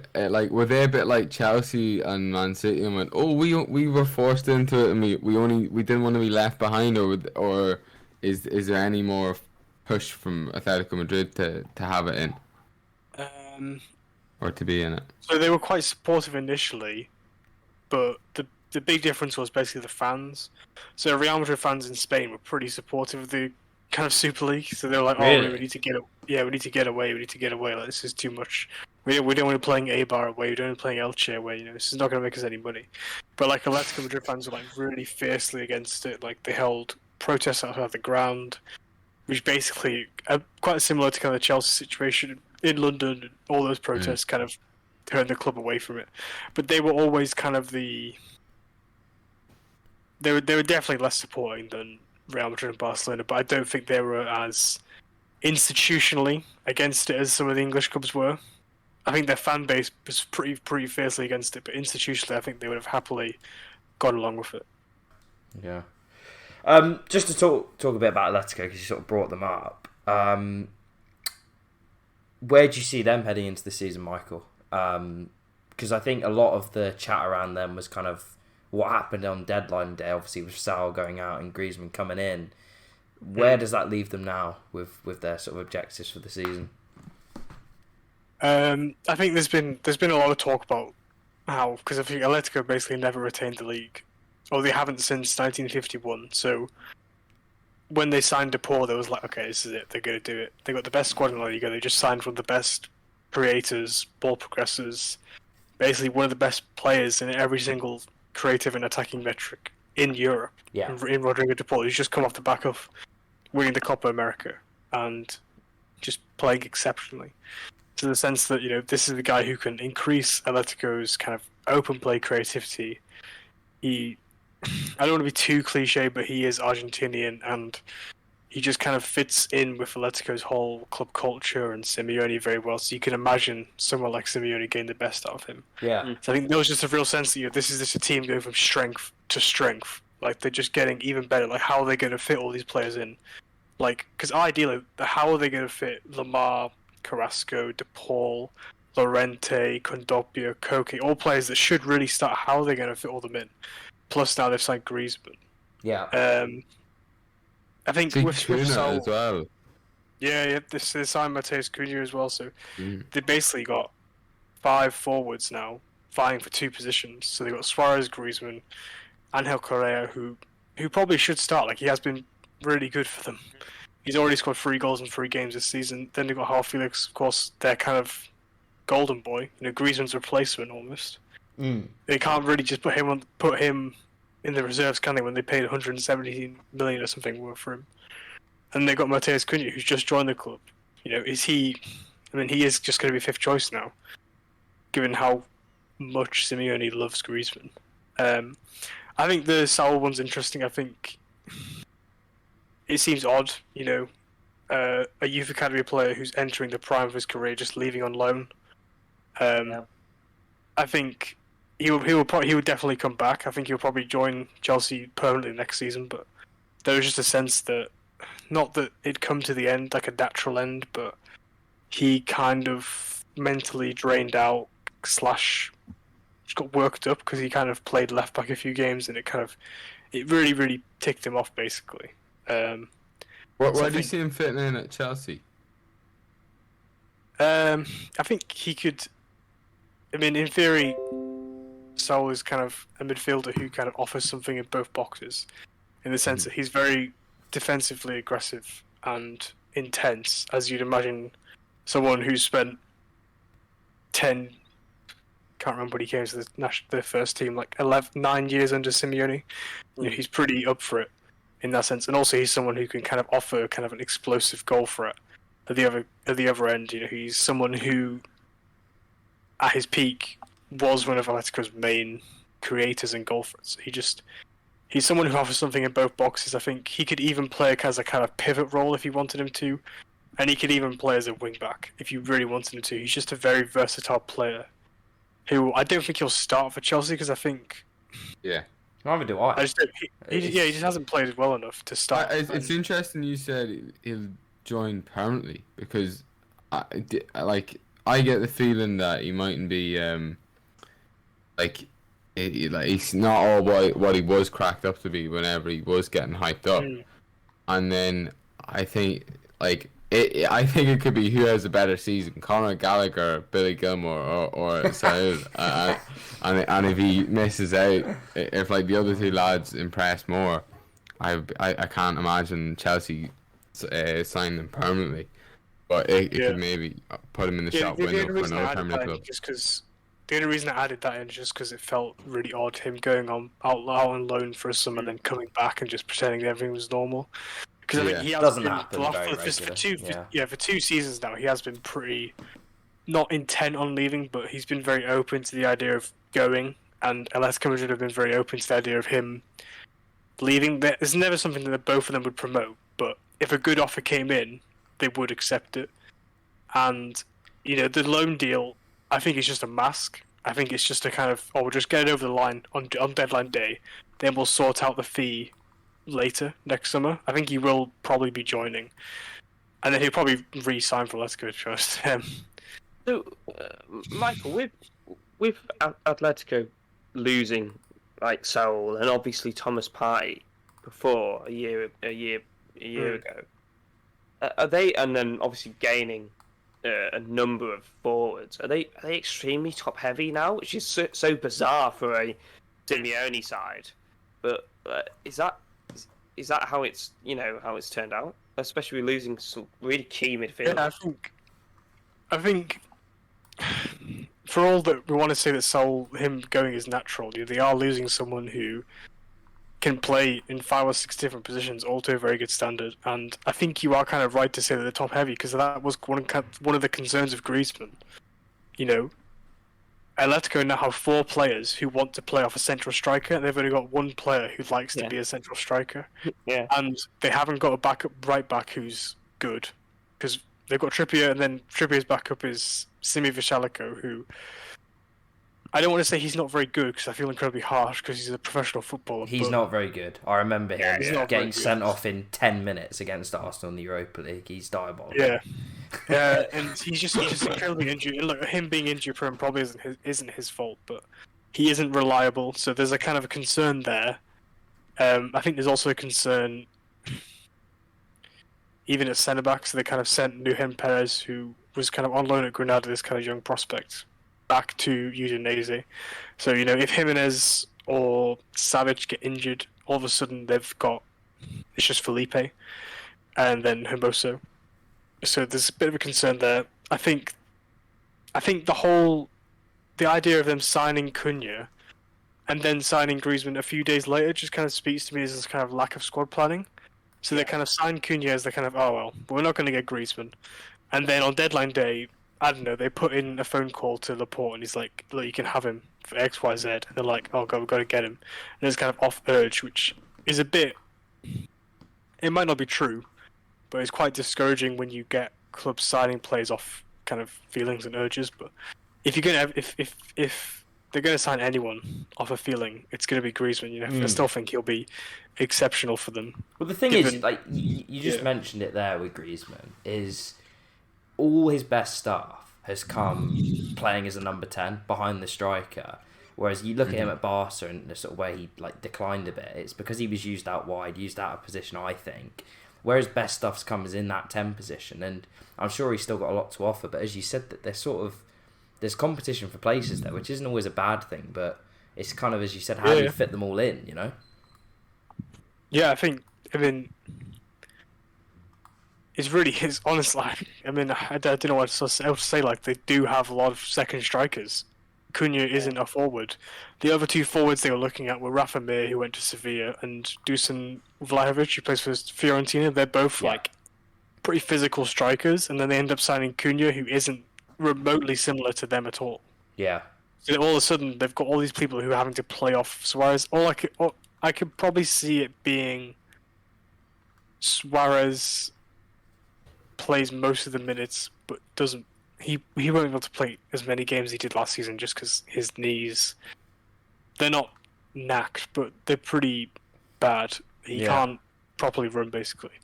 were they a bit like Chelsea and Man City and went, oh, we were forced into it and we didn't want to be left behind, or is there any more push from Atletico Madrid to have it in, or to be in it? So they were quite supportive initially, but the big difference was basically the fans. So Real Madrid fans in Spain were pretty supportive of the kind of Super League, so they were like, really? "Oh, we need to get away. Like, this is too much. We don't want to be playing Eibar away. We don't want to be playing Elche away. This is not going to make us any money." But like Atletico Madrid fans were like really fiercely against it. Like, they held protests outside the ground, which basically quite similar to kind of the Chelsea situation in London. All those protests kind of turned the club away from it. But they were always kind of they were definitely less supporting than Real Madrid and Barcelona, but I don't think they were as institutionally against it as some of the English clubs were. I think their fan base was pretty fiercely against it, but institutionally I think they would have happily gone along with it. Yeah. Just to talk a bit about Atletico, because you sort of brought them up. Where do you see them heading into the season, Michael? Because I think a lot of the chat around them was kind of, what happened on deadline day, obviously with Saul going out and Griezmann coming in, where does that leave them now with their sort of objectives for the season? I think there's been a lot of talk about how, because I think Atletico basically never retained the league, or they haven't since 1951. So when they signed DePaul, there was like, okay, this is it. They're going to do it. They got the best squad in La Liga. They just signed one of the best creators, ball progressors, basically one of the best players in every single creative and attacking metric in Europe. Yeah. In Rodrigo DePaul, who's just come off the back of winning the Copa America and just playing exceptionally. To the sense that, this is the guy who can increase Atletico's kind of open play creativity. I don't want to be too cliche, but he is Argentinian, and he just kind of fits in with Atletico's whole club culture and Simeone very well. So you can imagine someone like Simeone getting the best out of him. Yeah. So I think there was just a real sense that this is just a team going from strength to strength. Like, they're just getting even better. Like, how are they going to fit all these players in? Like, because ideally, how are they going to fit Lamar, Carrasco, DePaul, Llorente, Condopia, Koke, all players that should really start? How are they going to fit all them in? Plus, now they've signed Griezmann. Yeah. I think with Saul as well. Yeah, they signed Matheus Cunha as well. So they basically got 5 forwards now vying for 2 positions. So they got Suarez, Griezmann, Angel Correa, who probably should start. Like, he has been really good for them. He's already scored 3 goals in 3 games this season. Then they've got João Felix, of course, their kind of golden boy. Griezmann's replacement almost. They can't really just put him in the reserves, can they? When they paid 117 million or something for him, and they got Matheus Cunha, who's just joined the club. Is he? I mean, he is just going to be 5th choice now, given how much Simeone loves Griezmann. I think the Saul one's interesting. I think it seems odd, a youth academy player who's entering the prime of his career just leaving on loan. I think he would definitely come back. I think he'll probably join Chelsea permanently next season. But there was just a sense that, not that it'd come to the end, like a natural end, but he kind of mentally drained out / just got worked up because he kind of played left back a few games, and it really, really ticked him off, basically. Where do you see him fitting in at Chelsea? I think he could. I mean, in theory, Saul is kind of a midfielder who kind of offers something in both boxes, in the sense that he's very defensively aggressive and intense, as you'd imagine someone who's spent 10. Can't remember when he came to the first team, like 9 years under Simeone. He's pretty up for it in that sense, and also he's someone who can kind of offer kind of an explosive goal threat at the other end. He's someone who, at his peak, was one of Atletico's main creators and goal threats. He's someone who offers something in both boxes. I think he could even play as a kind of pivot role if you wanted him to, and he could even play as a wing back if you really wanted him to. He's just a very versatile player who I don't think he'll start for Chelsea, because I think... Yeah. Neither do I. He just hasn't played well enough to start. It's interesting you said he'll join permanently, because I get the feeling that he mightn't be he's not all what he was cracked up to be whenever he was getting hyped up. And then I think it could be who has a better season, Conor Gallagher, Billy Gilmore, or Saul. And if he misses out, if the other 2 lads impress more, I can't imagine Chelsea sign them permanently. But it could maybe put him in the shop window for another permanent club. The only reason I added that in is just because it felt really odd, him going out on loan for a summer and then coming back and just pretending everything was normal. Because I think he has doesn't been happen very regularly. for 2 seasons now. He has been pretty not intent on leaving, but he's been very open to the idea of going. And Atletico Madrid have been very open to the idea of him leaving. There's never something that both of them would promote, but if a good offer came in, they would accept it. And the loan deal, I think it's just a mask. I think it's just a kind of, we'll just get it over the line on deadline day, then we'll sort out the fee later next summer. I think he will probably be joining, and then he'll probably re-sign for Atletico first. So, Michael, with Atletico losing like Saul and obviously Thomas Partey before a year ago. Are they, and then obviously gaining a number of forwards? Are they extremely top heavy now, which is so bizarre for a Simeone side? But is that how it's how it's turned out? Especially losing some really key midfielders. Yeah, I think for all that we want to say that Saul, him going is natural, they are losing someone who can play in 5 or 6 different positions, all to a very good standard. And I think you are kind of right to say that they're top heavy, because that was one of the concerns of Griezmann. Atletico now have 4 players who want to play off a central striker, and they've only got 1 player who likes to be a central striker. Yeah. And they haven't got a right back who's good, because they've got Trippier, and then Trippier's backup is Simi Vishalico, who I don't want to say he's not very good, because I feel incredibly harsh because he's a professional footballer. He's not very good. I remember him getting sent good. off in 10 minutes against Arsenal in the Europa League. He's diabolical. Yeah, and he's just incredibly injured. Look, him being injured prone probably isn't his fault, but he isn't reliable. So there's a kind of a concern there. I think there's also a concern even at centre back. So they kind of sent Nuhen Perez, who was kind of on loan at Granada, this kind of young prospect, back to Udinese. So if Jimenez or Savic get injured, all of a sudden it's just Felipe and then Hermoso. So there's a bit of a concern there. I think the idea of them signing Cunha and then signing Griezmann a few days later just kind of speaks to me as this kind of lack of squad planning. So they kind of signed Cunha as they kind of, we're not going to get Griezmann. And then on deadline day, I don't know, they put in a phone call to Laporte and he's like, look, you can have him for X, Y, Z. And they're like, oh God, we've got to get him. And it's kind of off urge, which is a bit, it might not be true, but it's quite discouraging when you get clubs signing players off kind of feelings and urges. But if they're going to sign anyone off a feeling, it's going to be Griezmann. I still think he'll be exceptional for them. Well, the thing is, like you just mentioned it there with Griezmann, is all his best stuff has come playing as a number 10 behind the striker. Whereas you look at him at Barca and the sort of way he declined a bit, it's because he was used out wide, used out of position, I think. Where his best stuff's come is in that 10 position, and I'm sure he's still got a lot to offer. But as you said, that there's competition for places there, which isn't always a bad thing. But it's kind of, as you said, how do you fit them all in? Yeah, I mean, it's really his honest life. I mean, I don't know what else to say. Like, they do have a lot of second strikers. Cunha isn't a forward. The other 2 forwards they were looking at were Rafa Mir, who went to Sevilla, and Dusan Vlahovic, who plays for Fiorentina. They're both pretty physical strikers, and then they end up signing Cunha, who isn't remotely similar to them at all. Yeah. So all of a sudden, they've got all these people who are having to play off Suarez. I could probably see it being Suarez plays most of the minutes, but doesn't. He won't be able to play as many games as he did last season just because his knees, they're not knacked, but they're pretty bad. He can't properly run, basically.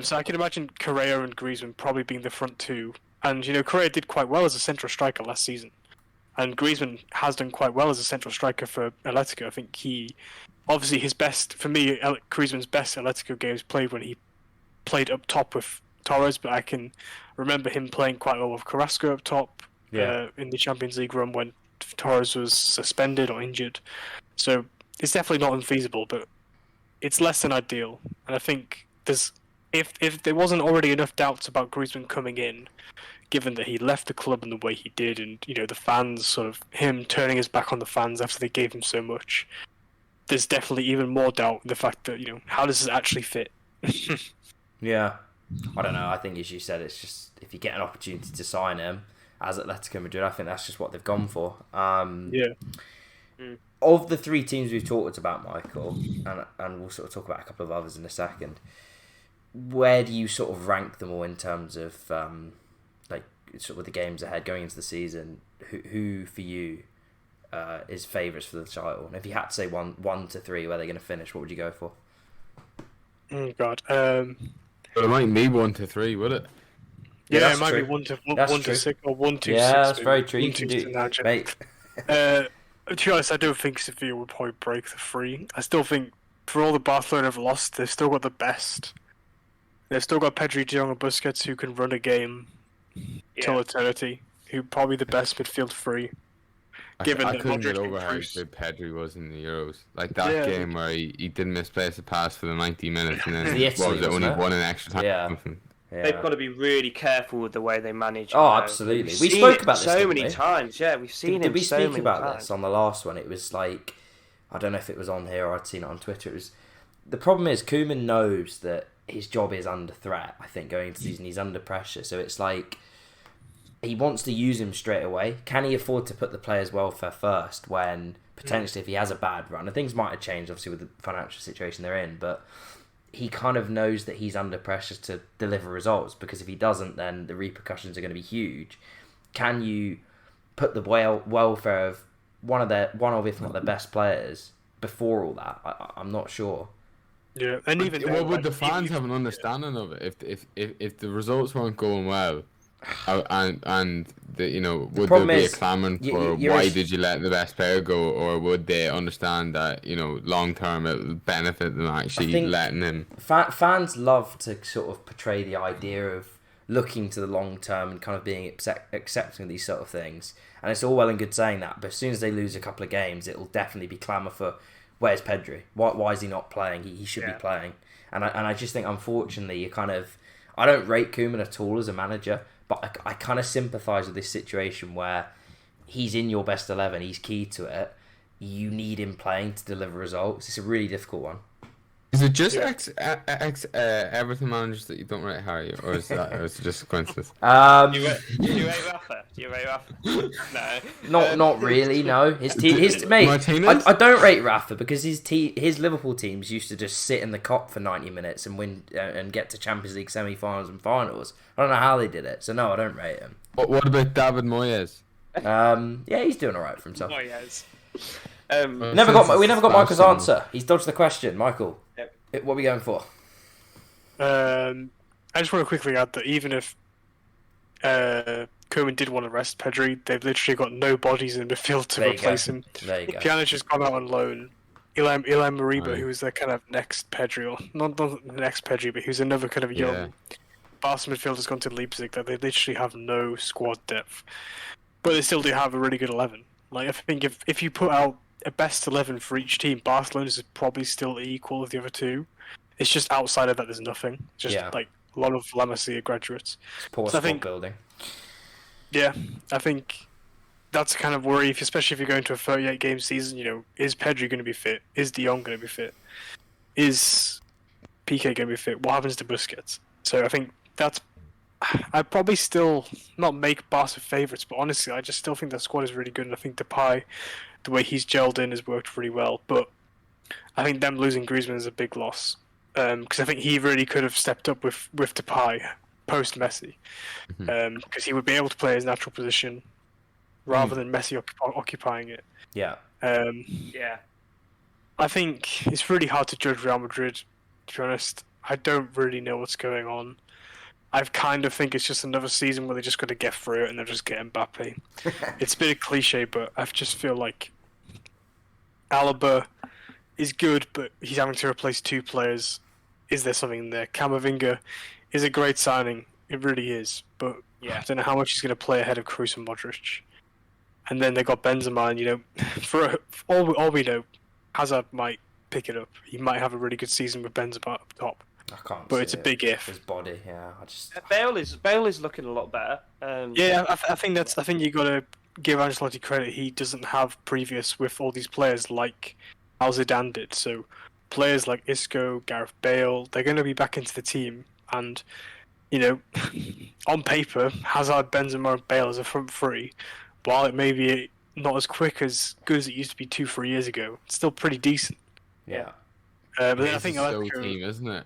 So I can imagine Correa and Griezmann probably being the front 2. And, Correa did quite well as a central striker last season. And Griezmann has done quite well as a central striker for Atletico. I think obviously Griezmann's best Atletico games played when he played up top with Torres, but I can remember him playing quite well with Carrasco up top in the Champions League run when Torres was suspended or injured. So it's definitely not unfeasible, but it's less than ideal. And I think if there wasn't already enough doubts about Griezmann coming in, given that he left the club in the way he did, and the fans sort of him turning his back on the fans after they gave him so much, there's definitely even more doubt in the fact that how does this actually fit? Yeah. I don't know. I think, as you said, it's just if you get an opportunity to sign him as Atletico Madrid, I think that's just what they've gone for. Of the 3 teams we've talked about, Michael, and we'll sort of talk about a couple of others in a second, where do you sort of rank them all in terms of sort of with the games ahead going into the season? Who for you is favourites for the title? And if you had to say 1 to 3 where they're going to finish, what would you go for? Oh God. But it might be 1 to 3, would it? Yeah, it might be 1 to 6 or 1 to 6. Yeah, that's very true. You can do, mate. To be honest, I don't think Sevilla would probably break the 3. I still think, for all the Barcelona have lost, they've still got the best. They've still got Pedri, De Jong, and Busquets who can run a game till eternity. Who probably the best midfield 3. Given I that couldn't get Modric over and how Kroos- good Pedri was in the Euros. Like that game where he didn't misplace a pass for the 90 minutes, and then The Italy, what was it, wasn't only it? one in extra time. Yeah. Yeah. They've got to be really careful with the way they manage. Oh, absolutely. We spoke about this so many we? times. Yeah, we've seen Did him we so speak many about times. this on the last one? It was like, I don't know if it was on here or I'd seen it on Twitter. It was the problem is Koeman knows that his job is under threat. I think going into the season he's under pressure, so it's like he wants to use him straight away. Can he afford to put the players' welfare first when potentially if he has a bad run? And things might have changed obviously with the financial situation they're in, but he kind of knows that he's under pressure to deliver results, because if he doesn't, then the repercussions are going to be huge. Can you put the welfare of one of if not their best players before all that? I'm not sure. Yeah, and even would the fans have an understanding of it if the results weren't going well, and would there be a clamouring for why did you let the best player go, or would they understand that long term it will benefit them actually letting him? Fans love to sort of portray the idea of looking to the long term and kind of being accepting of these sort of things, and it's all well and good saying that, but as soon as they lose a couple of games, it will definitely be clamour for where's Pedri? Why is he not playing? He should be playing. And I just think, unfortunately, I don't rate Koeman at all as a manager, but I kind of sympathise with this situation where he's in your best 11, he's key to it. You need him playing to deliver results. It's a really difficult one. Is it just Everton managers that you don't rate, Harry, or is it just a coincidence? Do you rate Rafa? No. Not really. No. His mate. I don't rate Rafa because his Liverpool teams used to just sit in the cop for 90 minutes and win and get to Champions League semi-finals and finals. I don't know how they did it, so no, I don't rate him. What about David Moyes? Yeah, he's doing all right for himself. Moyes. We never got Michael's answer. He's dodged the question. Michael, what are we going for? I just want to quickly add that even if Koeman did want to rest Pedri, they've literally got no bodies in the midfield to replace him. There you go. Pjanic has gone out on loan. Ilham Mariba, who was their kind of next Pedri, or not the next Pedri, but who's another kind of young Barca midfielder, has gone to Leipzig. That they literally have no squad depth, but they still do have a really good 11. Like I think if you put out a best 11 for each team, Barcelona's is probably still equal with the other two. It's just outside of that, there's nothing. Just like a lot of La Masia graduates. It's poor squad building. Yeah, I think that's kind of worry, especially if you're going to a 38-game season. Is Pedri going to be fit? Is De Jong going to be fit? Is Piqué going to be fit? What happens to Busquets? So I think I'd probably still not make Barca favourites, but honestly, I just still think the squad is really good, and I think Depay, the way he's gelled in, has worked really well. But I think them losing Griezmann is a big loss, because I think he really could have stepped up with Depay post Messi, because he would be able to play his natural position rather than Messi occupying it. Yeah. I think it's really hard to judge Real Madrid, to be honest. I don't really know what's going on. I kind of think it's just another season where they just got to get through it and they'll just get Mbappe. It's a bit of cliche, but I just feel like Alaba is good, but he's having to replace two players. Is there something there? Camavinga is a great signing. It really is. But I don't know how much he's going to play ahead of Kroos and Modric. And then they got Benzema, and, for all we know, Hazard might pick it up. He might have a really good season with Benzema up top. I can't. But it's a big if. His body, yeah. Bale is looking a lot better. I think you got to give Ancelotti credit. He doesn't have previous with all these players like Al Zidane did. So players like Isco, Gareth Bale, they're going to be back into the team. And on paper, Hazard, Benzema, and Bale as a front three, while it may be not as quick as good as it used to be 2-3 years ago, it's still pretty decent. Yeah. But then I think Atletico team, isn't it?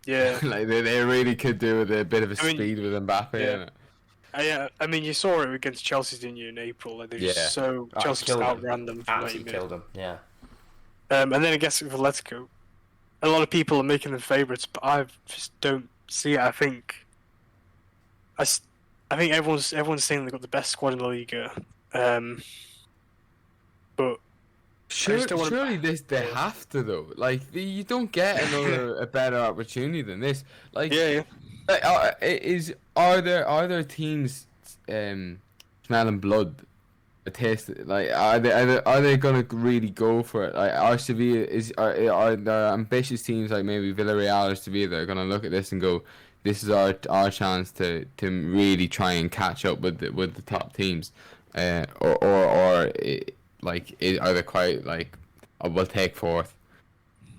Yeah. Like they really could do with a bit of speed with Mbappe in it. Yeah, I mean, you saw it against Chelsea, didn't you, in April? Like, Chelsea just outran them. Absolutely killed them, yeah. And then I guess with Atletico, a lot of people are making them favourites, but I just don't see it. I think everyone's saying they've got the best squad in the Liga. but surely they have to though. Like you don't get a better opportunity than this. Like like, are there teams smelling blood? A taste like are they gonna really go for it? Like are Sevilla are there ambitious teams like maybe Villarreal or Sevilla that are gonna look at this and go, this is our chance to really try and catch up with the top teams, or are they quite like, oh, we'll take fourth?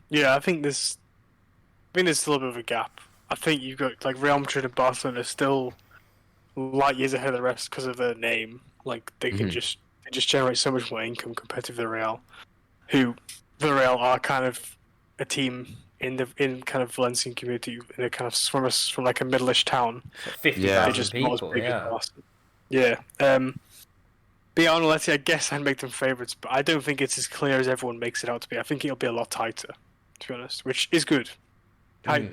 Yeah, I think there's still a bit of a gap. I think you've got like Real Madrid and Barcelona are still light years ahead of the rest because of their name. Like they can just generate so much more income compared to Villarreal, who Villarreal are kind of a team in kind of Valencian community, in a kind of from like a middle-ish town. 50,000 people. Yeah. Beyond Atleti, I guess I'd make them favourites, but I don't think it's as clear as everyone makes it out to be. I think it'll be a lot tighter, to be honest, which is good. A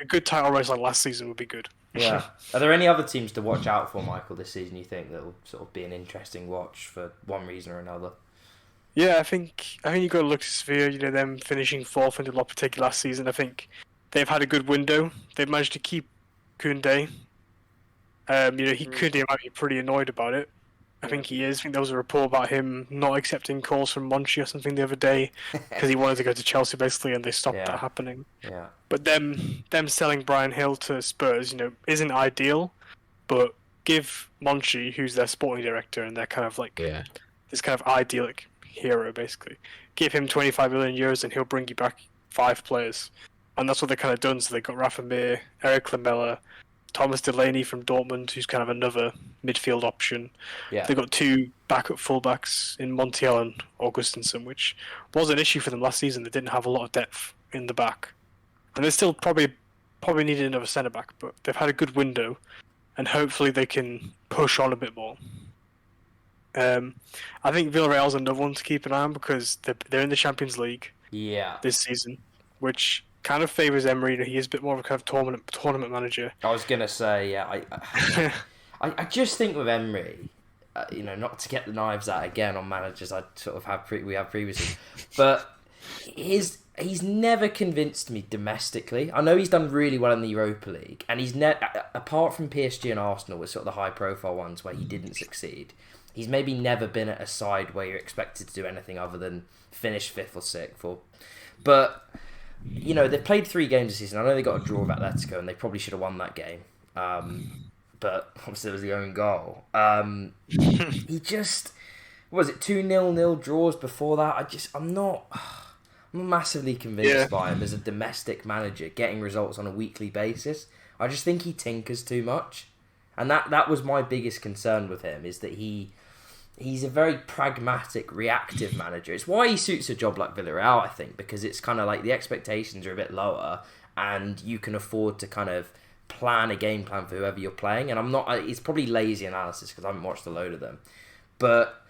good title race like last season would be good. Yeah. Are there any other teams to watch out for, Michael, this season, you think, that will sort of be an interesting watch for one reason or another? Yeah, I think you've got to look to Sevilla, them finishing fourth in the Lopetegui last season. I think they've had a good window. They've managed to keep Koundé. Koundé might be pretty annoyed about it. I think he is. I think there was a report about him not accepting calls from Monchi or something the other day because he wanted to go to Chelsea basically, and they stopped that happening. Yeah. But them selling Bryan Hill to Spurs, isn't ideal. But give Monchi, who's their sporting director and they're kind of like this kind of idyllic hero basically, give him 25 million euros and he'll bring you back 5 players, and that's what they kind of done. So they got Rafa Mir, Eric Lamela, Thomas Delaney from Dortmund, who's kind of another midfield option. Yeah. They got 2 backup fullbacks in Montiel and Augustinsson, which was an issue for them last season. They didn't have a lot of depth in the back, and they still probably needed another centre back. But they've had a good window, and hopefully they can push on a bit more. I think Villarreal's another one to keep an eye on because they're in the Champions League this season, which kind of favours Emery. He is a bit more of a kind of tournament manager. I was gonna say, I just think with Emery, not to get the knives out again on managers I sort of have previously, but he's never convinced me domestically. I know he's done really well in the Europa League, and he's apart from PSG and Arsenal, with sort of the high profile ones where he didn't succeed. He's maybe never been at a side where you're expected to do anything other than finish 5th or 6th. But they've played 3 games this season. I know they got a draw with Atletico, and they probably should have won that game. But obviously it was the own goal. He just... Was it 2-0 draws before that? I'm not massively convinced by him as a domestic manager getting results on a weekly basis. I just think he tinkers too much. And that was my biggest concern with him, is that he's a very pragmatic, reactive manager. It's why he suits a job like Villarreal, I think, because it's kind of like the expectations are a bit lower and you can afford to kind of plan a game plan for whoever you're playing. And it's probably lazy analysis because I haven't watched a load of them. But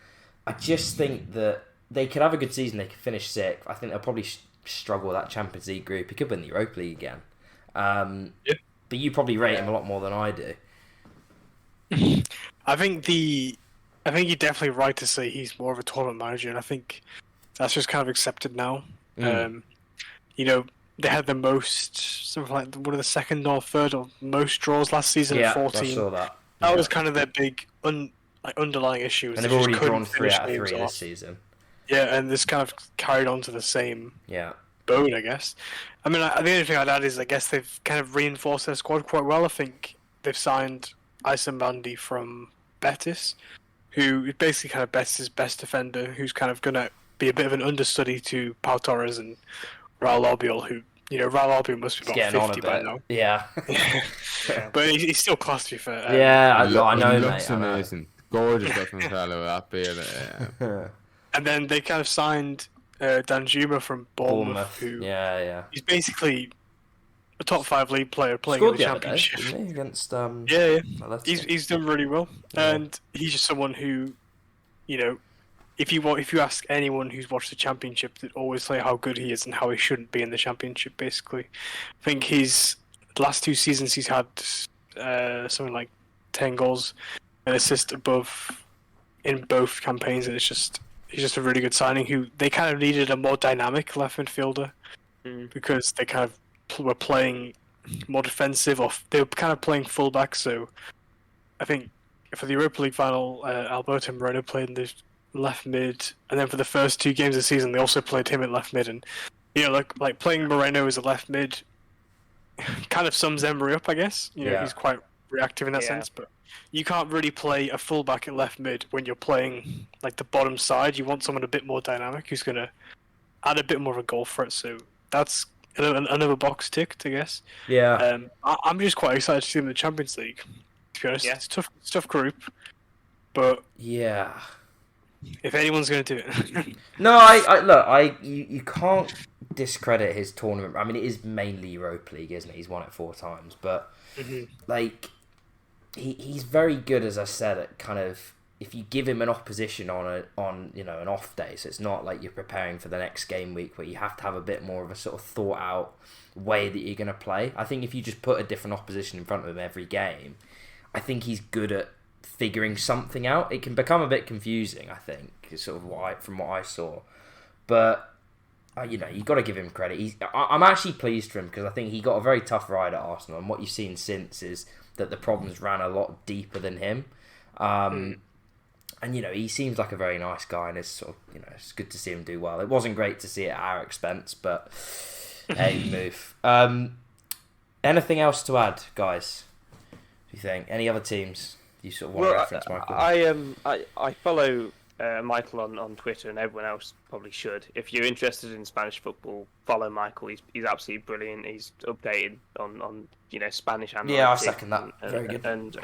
I just think that they could have a good season. They could finish 6th. I think they'll probably struggle with that Champions League group. He could win the Europa League again. But you probably rate him a lot more than I do. I think you're definitely right to say he's more of a tournament manager, and I think that's just kind of accepted now. They had the most, something like one of the second or third or most draws last season at 14. I saw that. That was kind of their big underlying issue. And they've already drawn 3 out of 3 this season. Yeah, and this kind of carried on to the same boat, I guess. I mean, the only thing I'd add is I guess they've kind of reinforced their squad quite well. I think they've signed Ison Bandy from Betis, who basically kind of Betis' best defender, who's kind of going to be a bit of an understudy to Pau Torres and Raul Albiol, who, Raul Albiol must be about 50 by now. Yeah. But he's still class, to be fair. I know, he mate. Looks amazing. Gorgeous looking fellow with that beard. And then they kind of signed Danjuma from Bournemouth, who he's basically a top 5 league player playing in the Championship. Day, against he's done really well, and he's just someone who, if you ask anyone who's watched the Championship, they always say how good he is and how he shouldn't be in the Championship. Basically, I think the last 2 seasons he's had something like 10 goals and assists above in both campaigns, and it's just he's just a really good signing. Who they kind of needed a more dynamic left midfielder because they kind of were playing more defensive, or they were kind of playing fullback. So I think for the Europa League final, Alberto Moreno played in the left mid, and then for the first 2 games of the season, they also played him at left mid. And like playing Moreno as a left mid kind of sums Emery up, I guess. He's quite reactive in that sense, but you can't really play a fullback at left mid when you're playing like the bottom side. You want someone a bit more dynamic who's going to add a bit more of a goal threat. So that's another box ticked, I guess. Yeah. I'm just quite excited to see them in the Champions League. To be honest, it's a tough group, but yeah, if anyone's going to do it, no, you can't discredit his tournament. I mean, it is mainly Europa League, isn't it? He's won it 4 times, but like he's very good, as I said, at kind of if you give him an opposition on an off day. So it's not like you're preparing for the next game week where you have to have a bit more of a sort of thought out way that you're going to play. I think if you just put a different opposition in front of him every game, I think he's good at figuring something out. It can become a bit confusing, I think, sort of from what I saw. But you got to give him credit. I'm actually pleased for him because I think he got a very tough ride at Arsenal, and what you've seen since is that the problems ran a lot deeper than him. And he seems like a very nice guy, and it's sort of it's good to see him do well. It wasn't great to see it at our expense, but hey, move. Anything else to add, guys? Do you think any other teams you sort of want to reference, Michael? I follow Michael on Twitter, and everyone else probably should. If you're interested in Spanish football, follow Michael. He's absolutely brilliant. He's updated on Spanish analytics. Yeah, I second that. Very good. And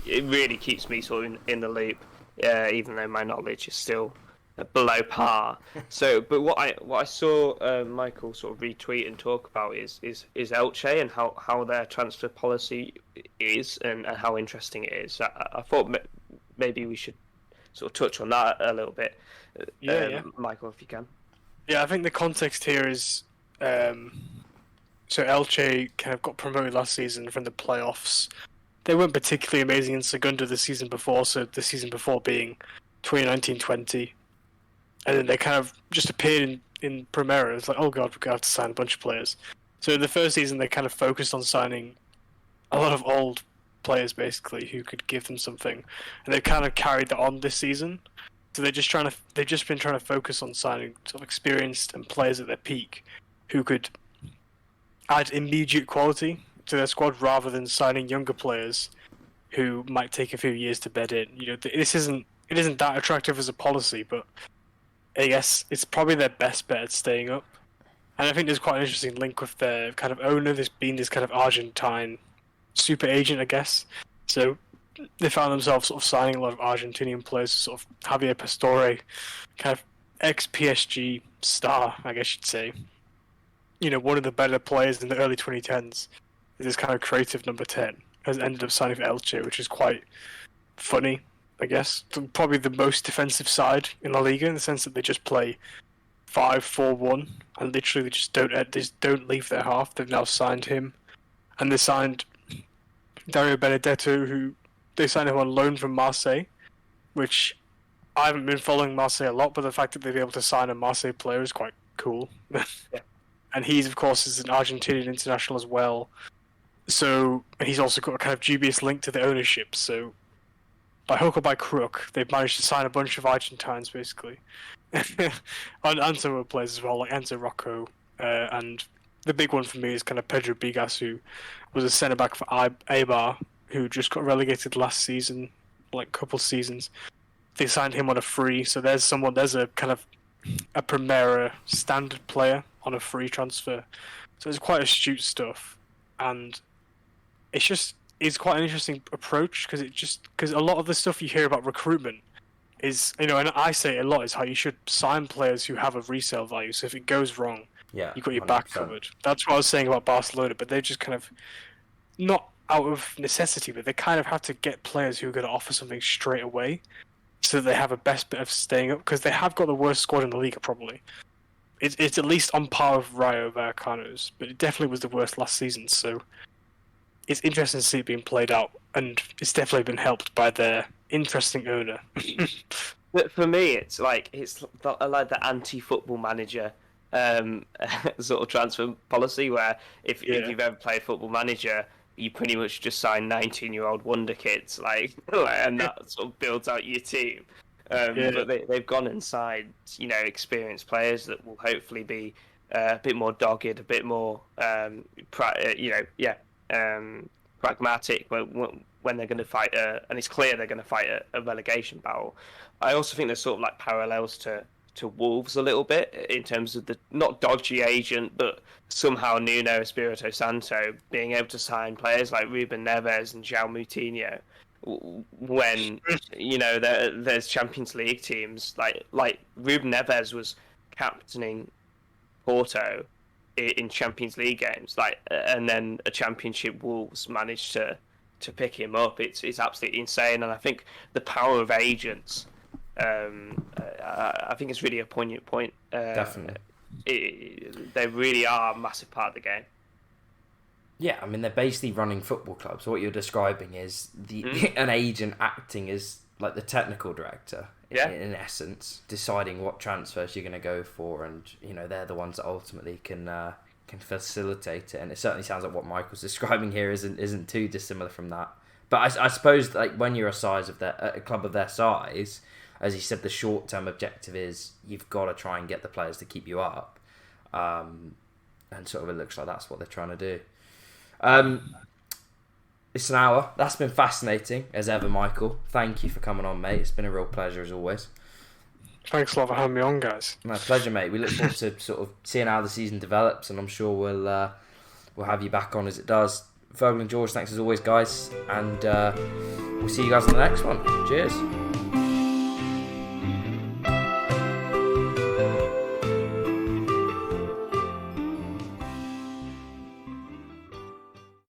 it really keeps me sort of in the loop. Even though my knowledge is still below par. So, but what I saw Michael sort of retweet and talk about is Elche and how their transfer policy is and how interesting it is. So I thought maybe we should sort of touch on that a little bit. Michael, if you can. Yeah, I think the context here is so Elche kind of got promoted last season from the playoffs. They weren't particularly amazing in Segunda the season before, so the season before being 2019-20. And then they kind of just appeared in Primera. It's like, oh god, we're going to have to sign a bunch of players. So the first season, they kind of focused on signing a lot of old players, basically, who could give them something. And they've kind of carried that on this season. So they've just been trying to focus on signing sort of experienced and players at their peak who could add immediate quality to their squad rather than signing younger players who might take a few years to bed in. It isn't that attractive as a policy, but I guess it's probably their best bet at staying up. And I think there's quite an interesting link with their kind of owner. There's been this kind of Argentine super agent, I guess. So they found themselves sort of signing a lot of Argentinian players, sort of Javier Pastore, kind of ex-PSG star, I guess you'd say. One of the better players in the early 2010s. This kind of creative number 10 has ended up signing for Elche, which is quite funny, I guess. Probably the most defensive side in La Liga in the sense that they just play 5-4-1 and literally they just don't leave their half. They've now signed him, and they signed Dario Benedetto, who they signed him on loan from Marseille, which I haven't been following Marseille a lot, but the fact that they'd be able to sign a Marseille player is quite cool. Yeah. And he's, of course, is an Argentinian international as well. So he's also got a kind of dubious link to the ownership. So by hook or by crook, they've managed to sign a bunch of Argentines, basically. and some other players as well, like Enzo Rocco. And the big one for me is kind of Pedro Bigas, who was a centre-back for Eibar, who just got relegated last season, like a couple seasons. They signed him on a free, so there's a kind of a Primera standard player on a free transfer. So it's quite astute stuff. And it's quite an interesting approach because a lot of the stuff you hear about recruitment is, and I say it a lot, is how you should sign players who have a resale value. So if it goes wrong, you've got your 100%. Back covered. That's what I was saying about Barcelona, but they just kind of, not out of necessity, but they kind of have to get players who are going to offer something straight away so that they have a best bet of staying up, because they have got the worst squad in the Liga, probably. It's at least on par with Rayo Vallecano's, but it definitely was the worst last season, so it's interesting to see it being played out, and it's definitely been helped by their interesting owner. But for me, it's like the anti-football manager sort of transfer policy, where if you've ever played Football Manager, you pretty much just sign 19-year-old wonder kids, and that sort of builds out your team. But they've gone and signed, experienced players that will hopefully be a bit more dogged, a bit more, pragmatic when they're going to fight, and it's clear they're going to fight a relegation battle. I also think there's sort of like parallels to Wolves a little bit in terms of the not dodgy agent, but somehow Nuno Espirito Santo being able to sign players like Ruben Neves and João Moutinho when there's Champions League teams like Ruben Neves was captaining Porto in Champions League games, and then a Championship Wolves managed to pick him up. It's absolutely insane, and I think the power of agents. I think it's really a poignant point. Definitely, they really are a massive part of the game. Yeah, I mean they're basically running football clubs. What you're describing is an agent acting as like the technical director. In essence, deciding what transfers you're going to go for, and they're the ones that ultimately can facilitate it. And it certainly sounds like what Michael's describing here isn't too dissimilar from that. But I suppose like when you're a club of their size, as you said, the short-term objective is you've got to try and get the players to keep you up. And sort of it looks like that's what they're trying to do. It's an hour. That's been fascinating, as ever, Michael. Thank you for coming on, mate. It's been a real pleasure, as always. Thanks a lot for having me on, guys. My pleasure, mate. We look forward to sort of seeing how the season develops, and I'm sure we'll have you back on as it does. Fergal and George, thanks as always, guys. And we'll see you guys on the next one. Cheers.